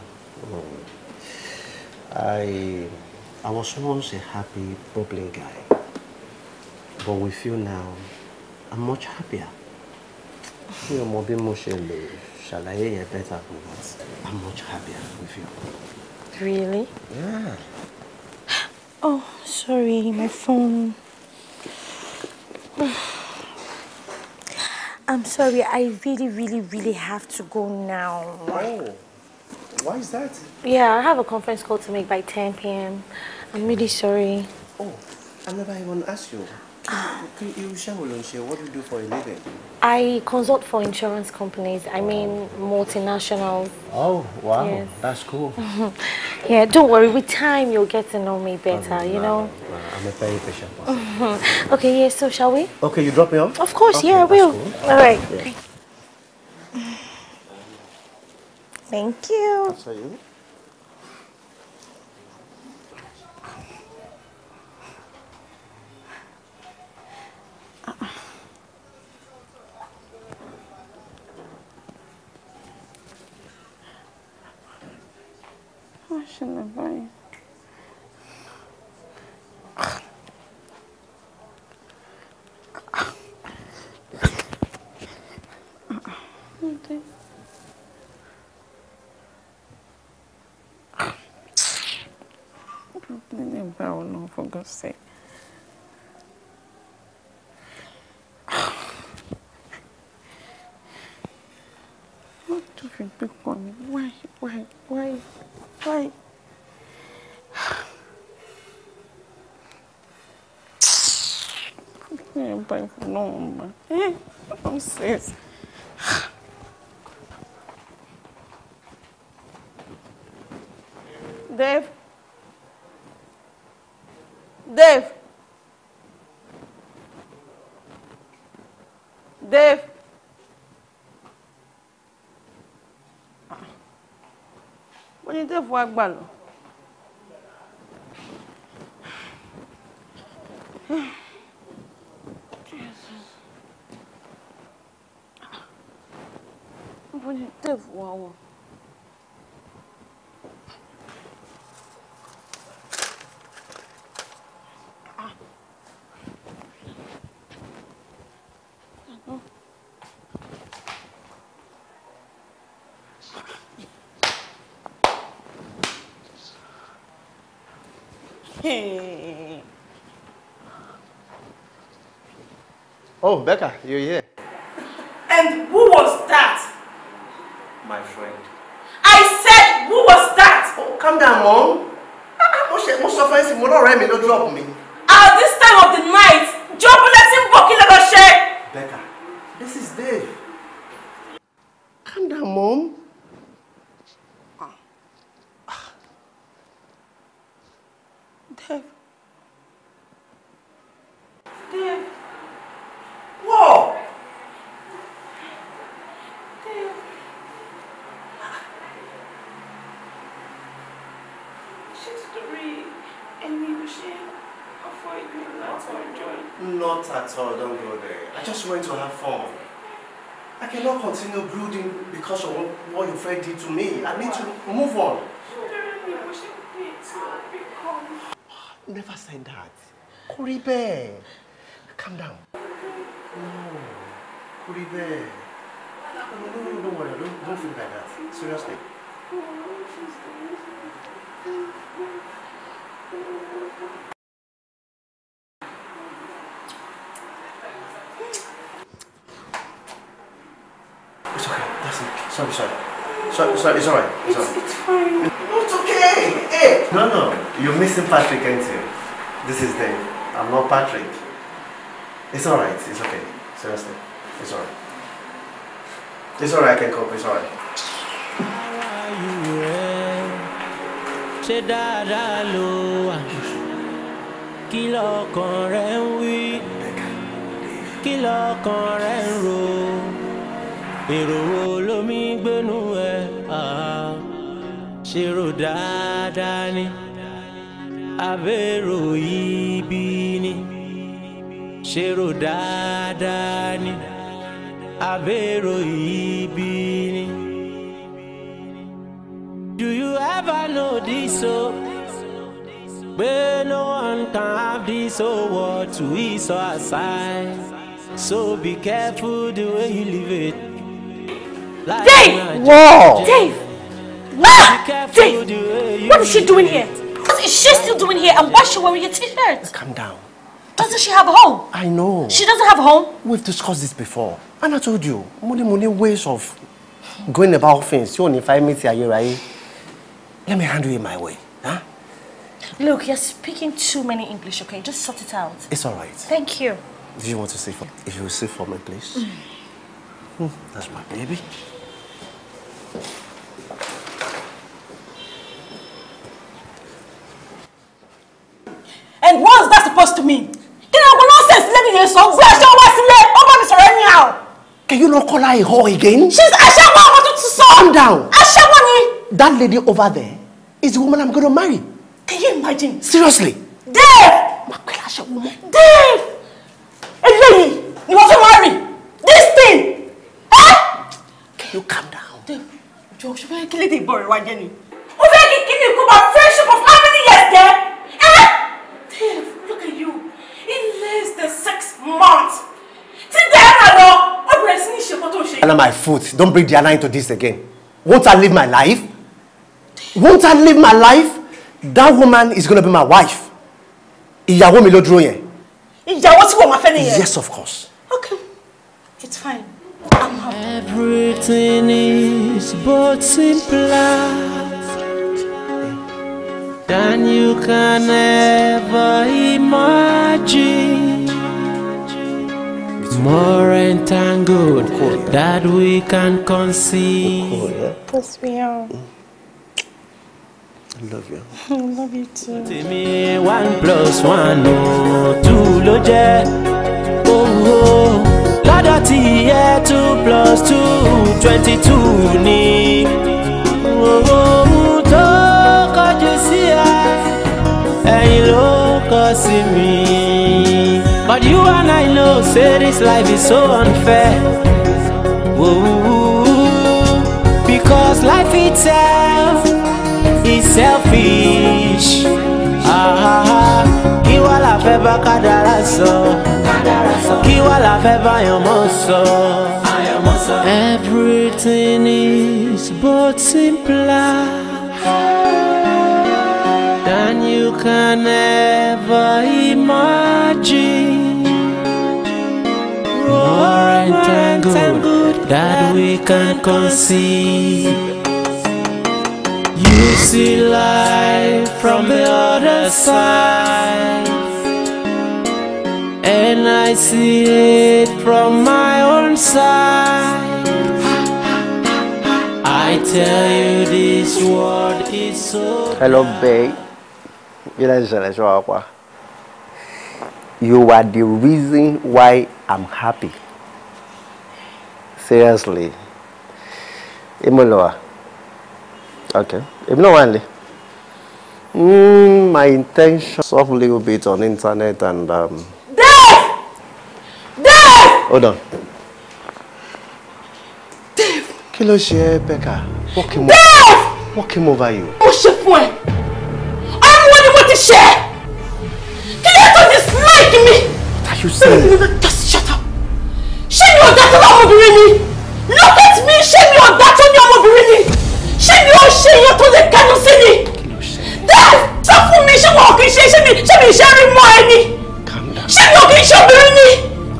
I was once a happy, bubbling guy. But with you now, I'm much happier. You know, better, but I'm much happier with you.
Really?
Yeah.
Oh, sorry, my phone. I'm sorry, I really have to go now.
Oh, why is that?
Yeah, I have a conference call to make by 10 p.m. I'm really sorry.
Oh, I never even asked you. What do you do for a living?
I consult for insurance companies. I mean, multinationals.
Oh, wow.
Yes.
That's cool.
Yeah, don't worry. With time, you'll get to know me better, you know?
I'm a very patient person.
Okay, yeah, so shall we?
Okay, you drop me off?
Of course,
okay,
yeah, I will.
Cool.
All right.
Yeah.
Okay. Thank you.
That's you.
I shouldn't have been. No, for God's sake. What do you pick on me? Why? No, I'm serious. Dave. What did Dave work well? What did Dave work?
Oh, Becca, you're here.
And who was that?
My friend.
I said, who was that?
Oh, calm down, Mom. Most of us will not run me, don't drop me.
At this time of the night, Job let him walk in the share.
Becca, this is Dave. Calm down, Mom.
Dave. Dave.
Whoa!
Dave. She's three, and we wish avoid me not to enjoy.
Not at all, don't go there. I just want to have fun. I cannot continue brooding because of what your friend did to me. I need to move on. Never said that. Kuribe, calm down. No, Kuribe. No, don't worry. Don't feel like that. Seriously. It's okay. That's it. Sorry. It's alright. It's
fine.
No, it's okay. Hey. No. You're missing Patrick, ain't you? This is Dave. I'm not Patrick. It's alright. It's okay. Seriously. It's alright. It's alright. I can cope. It's alright.
Ṣé dáadáa ló wà? Kí lọkàn rẹ ń wí? Kí lọkàn rẹ ń rò? Èrò wo lomi gbénú ẹ? Ṣé rò dáadáa ni? Àbẹ̀rò ibi ni? Ṣé rò dáadáa ni? Àbẹ̀rò ibi ni? Do you ever know this? So, where no one can have this whole world to ease or aside. So be careful the way you live it. Like
Dave!
Whoa!
Dave! Dave! What is she doing here? What is she still doing here? And why is she wearing a t-shirt?
Calm down.
Doesn't she have a home?
I know.
She doesn't have a home?
We've discussed this before. And I told you, money ways of going about things. You only 5 minutes a year, right? Let me handle it my way, huh?
Look, you're speaking too many English, okay? Just sort it out.
It's all right.
Thank you.
Do you want to sit for? If you will sit for me, please. That's my baby.
And what's that supposed to mean? You know, nonsense, lady, you're so fresh.
Can you not call her a whore again?
She's Ashawa. I want you to stop.
Calm down.
Ashawani.
That lady over there is the woman I'm going to marry.
Can you imagine?
Seriously.
Dave! Dave! Hey, lady, you want to marry? This thing! Huh?
Can you calm down?
Dave, Josh, you're going to kill it, boy. Why, Jenny? Friendship of how many years there? Eh? Dave, look at you. In less than 6 months.
Under my foot. Don't bring Diana into this again. Won't I live my life? Won't I live my life? That woman is going to be my wife. Ìyàwó mi ló dúró yẹn.
Ìyàwó tí wọ́n máa fẹ́ nìyẹn.
Yes, of course.
Okay. It's fine. I'm happy.
Everything is but simpler than you can ever imagine. More entangled that we can conceive.
Yes, we are.
I love you.
I love you too.
Tèmi 1 + 1 2 ló jẹ́. Lọ́dọ̀ tí yẹ 2 + 2 22 ni. Tó kọjú sí ẹ̀yìn ló kọ sí mi. But you and I know, say this life is so unfair. Whoa, because life itself is selfish. Kí wá la fẹ́ bá kádàrá sọ? Kí wá la fẹ́ bá yànmọ́ sọ? Everything is but simpler than you can never imagine. Entangled that we can conceive. You see life from the other side, and I see it from my own side. I tell you this world is so.
Hello, babe. You are the reason why I'm happy. Seriously. Imoloa. Okay. If no only. My intention of a little bit on internet and Dave! Hold on.
Dave!
Kilo share Becca. What came over you?
What's your point? I'm wondering what to share. Can you don't dislike me?
What are you saying?
Just shut up. Shame your daughter on me. Look at me. Shame your daughter on me. Shame your to the canoe city. Dad, stop for me. She walking. She sharing more any.
Calm down.
Shame your king. She me.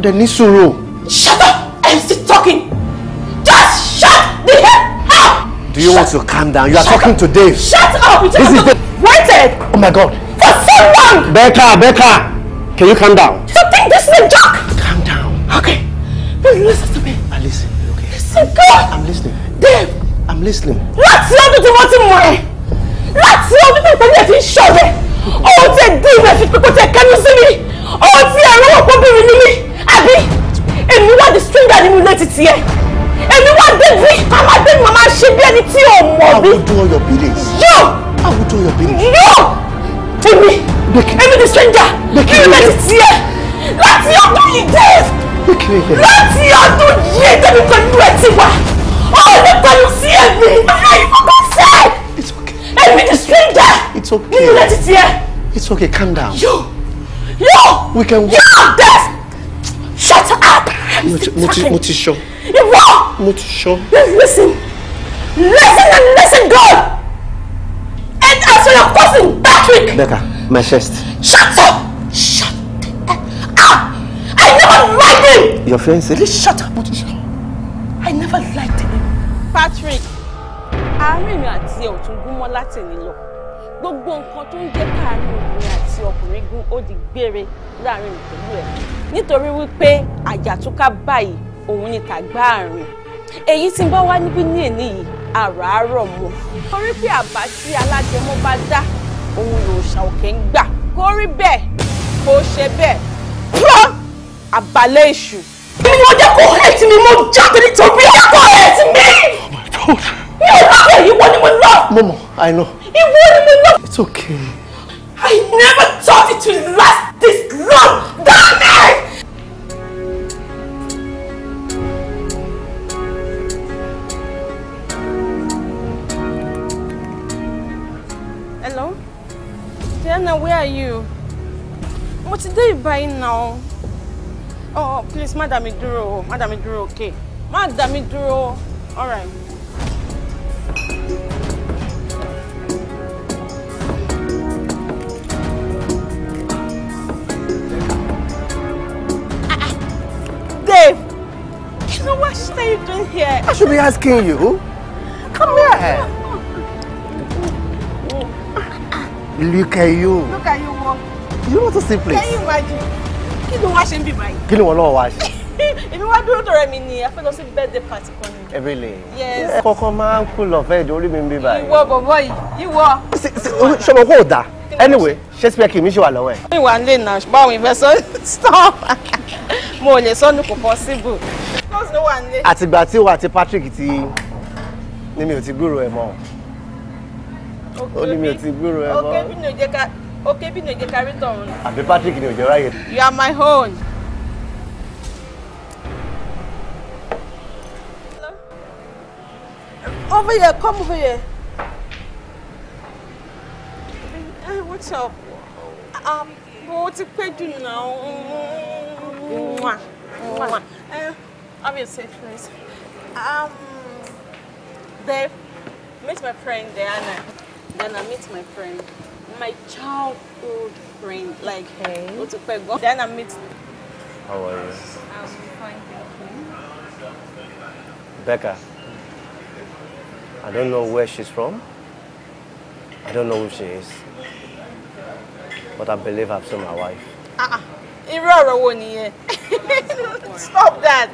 The Nisuru.
Shut up. I'm still talking. Just shut the hell up.
Do you want to calm down? You are talking to Dave.
Shut up.
This is the
waited.
Oh my God.
For so long.
Becca. Can you calm down?
You think this is a joke?
Calm down.
Okay. Please listen to me.
I listen. Okay.
Listen, God.
I'm listening.
Dave.
I'm listening.
Láti ọdún tí wọ́n ti mọ̀ ẹ́. Láti ọdún tí ìpínlẹ̀ ti ń ṣọ̀rẹ́. Ohun tí ẹ dín ìwé fi pípọ́ tẹ kẹ́nu sí mi. Ohun tí ẹ rọ́wọ́ pọ́bìnrin ní mi. Àbí èmi wá di stranger nínú ilé títí ẹ. Èmi wá débi kàmádé ni màmá ṣe bí ẹni tí ò mọ̀ bí.
I will do all your biddings.
Yo!
I will do your biddings.
Yo! Èmi di stranger nínú ilé títí ẹ. Láti ọdún yìí Dave. Láti ọdún yìí débi pẹ̀lú ẹ ti wà. Oh, let me see me! It's okay. Let me the stranger!
It's okay.
Let it here.
It's okay, calm down.
Yo!
We can walk.
You're deaf! Shut up!
Motisho.
You what?
Motisho.
Listen! Listen and listen good! And as for your cousin, Patrick!
Becca, my chest.
Shut up! Shut up! I never liked him!
Your fiancé?
Please shut up, Motisho. I never liked him.
Patrick, àárín mi àti ẹ̀ ò tún gún mọ́ láti ní lọ. Gbogbo nǹkan tó ń jẹ́ káàárín obìnrin àti ọkùnrin gún ó di gbére láàrin mi pẹ̀lú ẹ̀. Nítorí wípé àjàtúká báyìí òun ni tàgbá àárín. Èyí tí ń bá wá níbí ní èní yìí àràárọ̀ mọ́. Torí pé àbá tí alágẹmọ bá dá òun lòòṣà òkè ń gbà. Kó rí bẹ́ẹ̀ kó ṣe bẹ́ẹ̀. Lọ àbálẹ̀ èṣù.
Mo jẹ́ kó hate mi, mo jáde nítorí ẹ̀ kó hate mi.
Oh my God.
Mi ò lọ́kẹ̀ ìwọ ni mo lọ.
Momo, I know.
Ìwọ ni mo lọ.
It's okay.
I never thought it would last this long. Damn it!
Hello? Diana, where are you? Mo ti dé ìbáyìí now. Oh, please, Madam Iduro, okay. Madam Iduro, all right. Dave, you know what are you doing here?
I should be asking you. Come here. Look at you.
Look at you, what?
You want to see place?
Can you imagine? Kí ló wá ṣe ń bí báyìí?
Kí ni wọ́n náà wá ṣe?
Èmi wá dúró tọrẹ mi ni a fẹ́ lọ sí birthday party kan ni.
Really?
Yes.
Kọ́kọ́ máa ń kú lọ fẹ́ ìdórí mi ń bí báyìí.
Ìwọ bọ̀bọ̀ yìí, ìwọ.
Ṣọmọ kò dáa. Anyway, Shakespeare kì í ṣe wà lọ́wọ́ ẹ̀.
Ìwà ń lè nà báwo ìfẹ́ sọ stop. Mo ò lè sọ́nù kò possible. Close ló wà ń lé.
Àtìgbà tí wà àti Patrick ti ní mi ò ti gbúrò ẹ̀ mọ́. Ó ní mi ò ti gbúrò ẹ̀ mọ́.
Okay, bí ní òjé kárí tọ̀run.
Àbí Patrick ni òjò ráyè.
You are my own. Over here, come over here. What's up? Mo ti pẹ́ jù now. Have your safe place. Dave, meet my friend Diana. Diana, meet my friend. my childhood friend. Like, then I meet.
How are you?
I'm fine, thank you.
Becca. I don't know where she's from. I don't know who she is. But I believe I've seen my wife.
Stop that.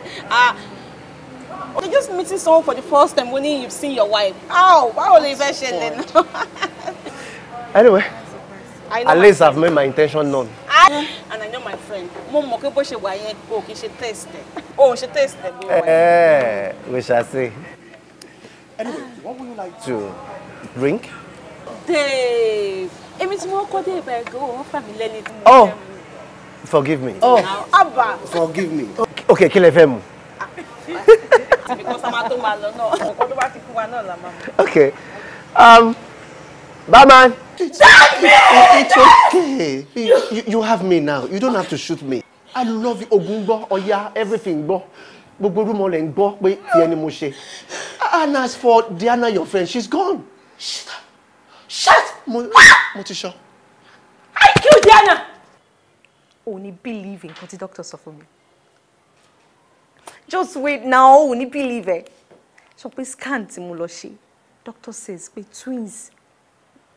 You're just meeting someone for the first time when you've seen your wife. Ow, why will you even share then?
Anyway, at least I've made my intention known.
And I know my friend. She tasted. Oh, she tasted.
We shall see. Anyway, what would you like to drink?
Dave.
Oh, forgive me.
Oh, Abba.
Forgive me. Okay, kill FM.
Because I'm
Okay. Batman. It's okay. You have me now. You don't have to shoot me. I love you. Ogumbo, Oya, everything. And as for Diana, your friend, she's gone. Shut! Motisha.
I killed Diana!
Only believe in what the doctor said for me. Just wait now, only believe it. So please can't Muloshi. Doctor says we twins.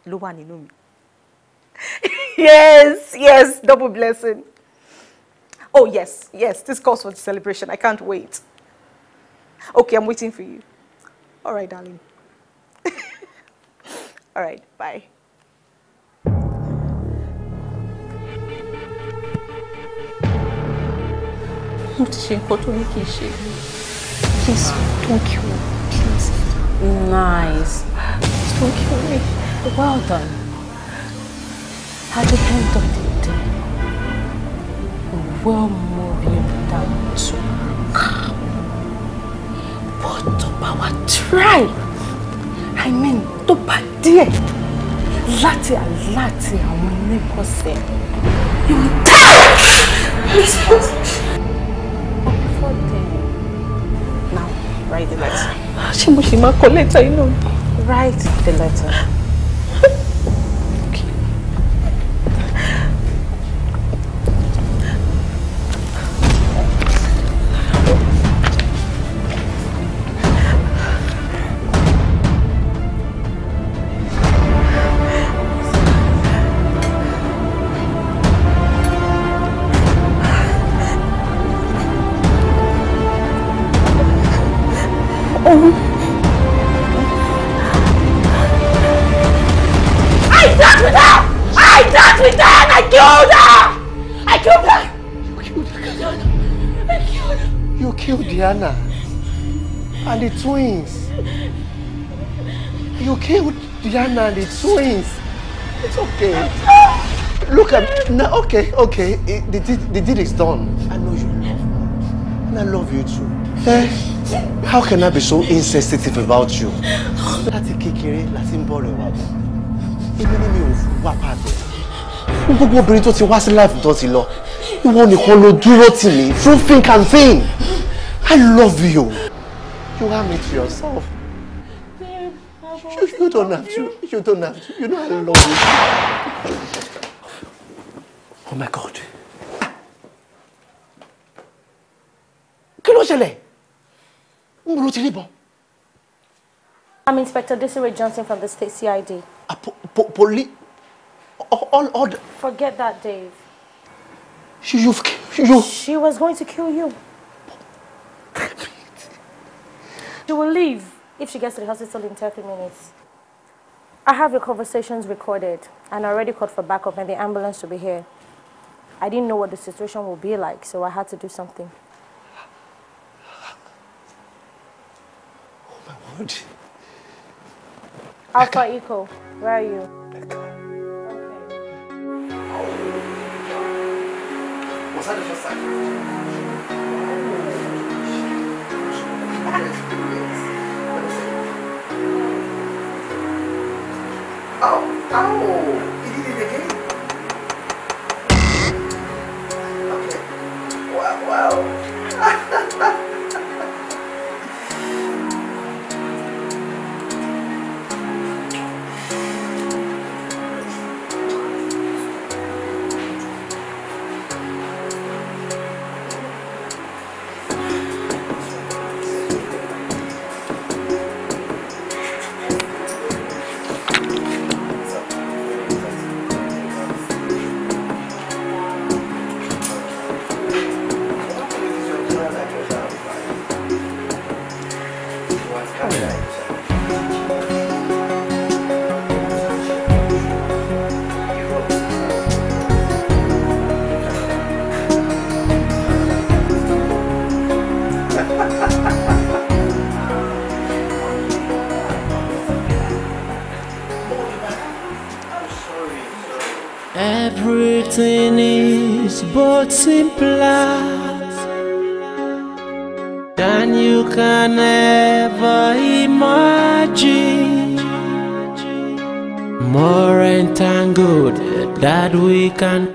Lower ni know me. Yes, double blessing. Oh yes, this calls for the celebration. I can't wait. Okay, I'm waiting for you. All right, darling. All right, bye. Please, don't kill me. Please.
Nice.
Don't kill me.
Well done. At the end of the day, we'll move you down to calm. But to power try. I mean, to dear. Láti àwọn neighbors say. You will die! But before then, now, write the letter.
Shima letter, you know.
Write the letter.
Okay.
You killed Diana and the twins. You killed Diana and the twins. It's okay. Look at now. Okay. The deed is done. I know you love me, and I love you too. How can I be so insensitive about you? Láti kékeré láti ń bọ̀ rẹ̀ wá. Èmi ni mi ò wá pàdé. Gbogbo obìnrin tó ti wá sí life tó ti lọ. Ìwọ nìkan ló dúró tì mí through thick and thin. I love you. You have me to yourself. You don't have to. You don't have to. You know I love you. Oh my God. Kí ló ṣẹlẹ̀? Mo ti rí bọ̀.
I'm Inspector Desiree Johnson from the State CID.
Police. All the...
Forget that, Dave.
You.
She was going to kill you. She will leave if she gets to the hospital in 30 minutes. I have your conversations recorded and already called for backup and the ambulance to be here. I didn't know what the situation will be like, so I had to do something.
Oh my word.
Alpha Echo, where are you?
Was that the first time? Oh, he did it again. Okay. Wow.
Everything is but simpler than you can ever imagine. More entangled that we can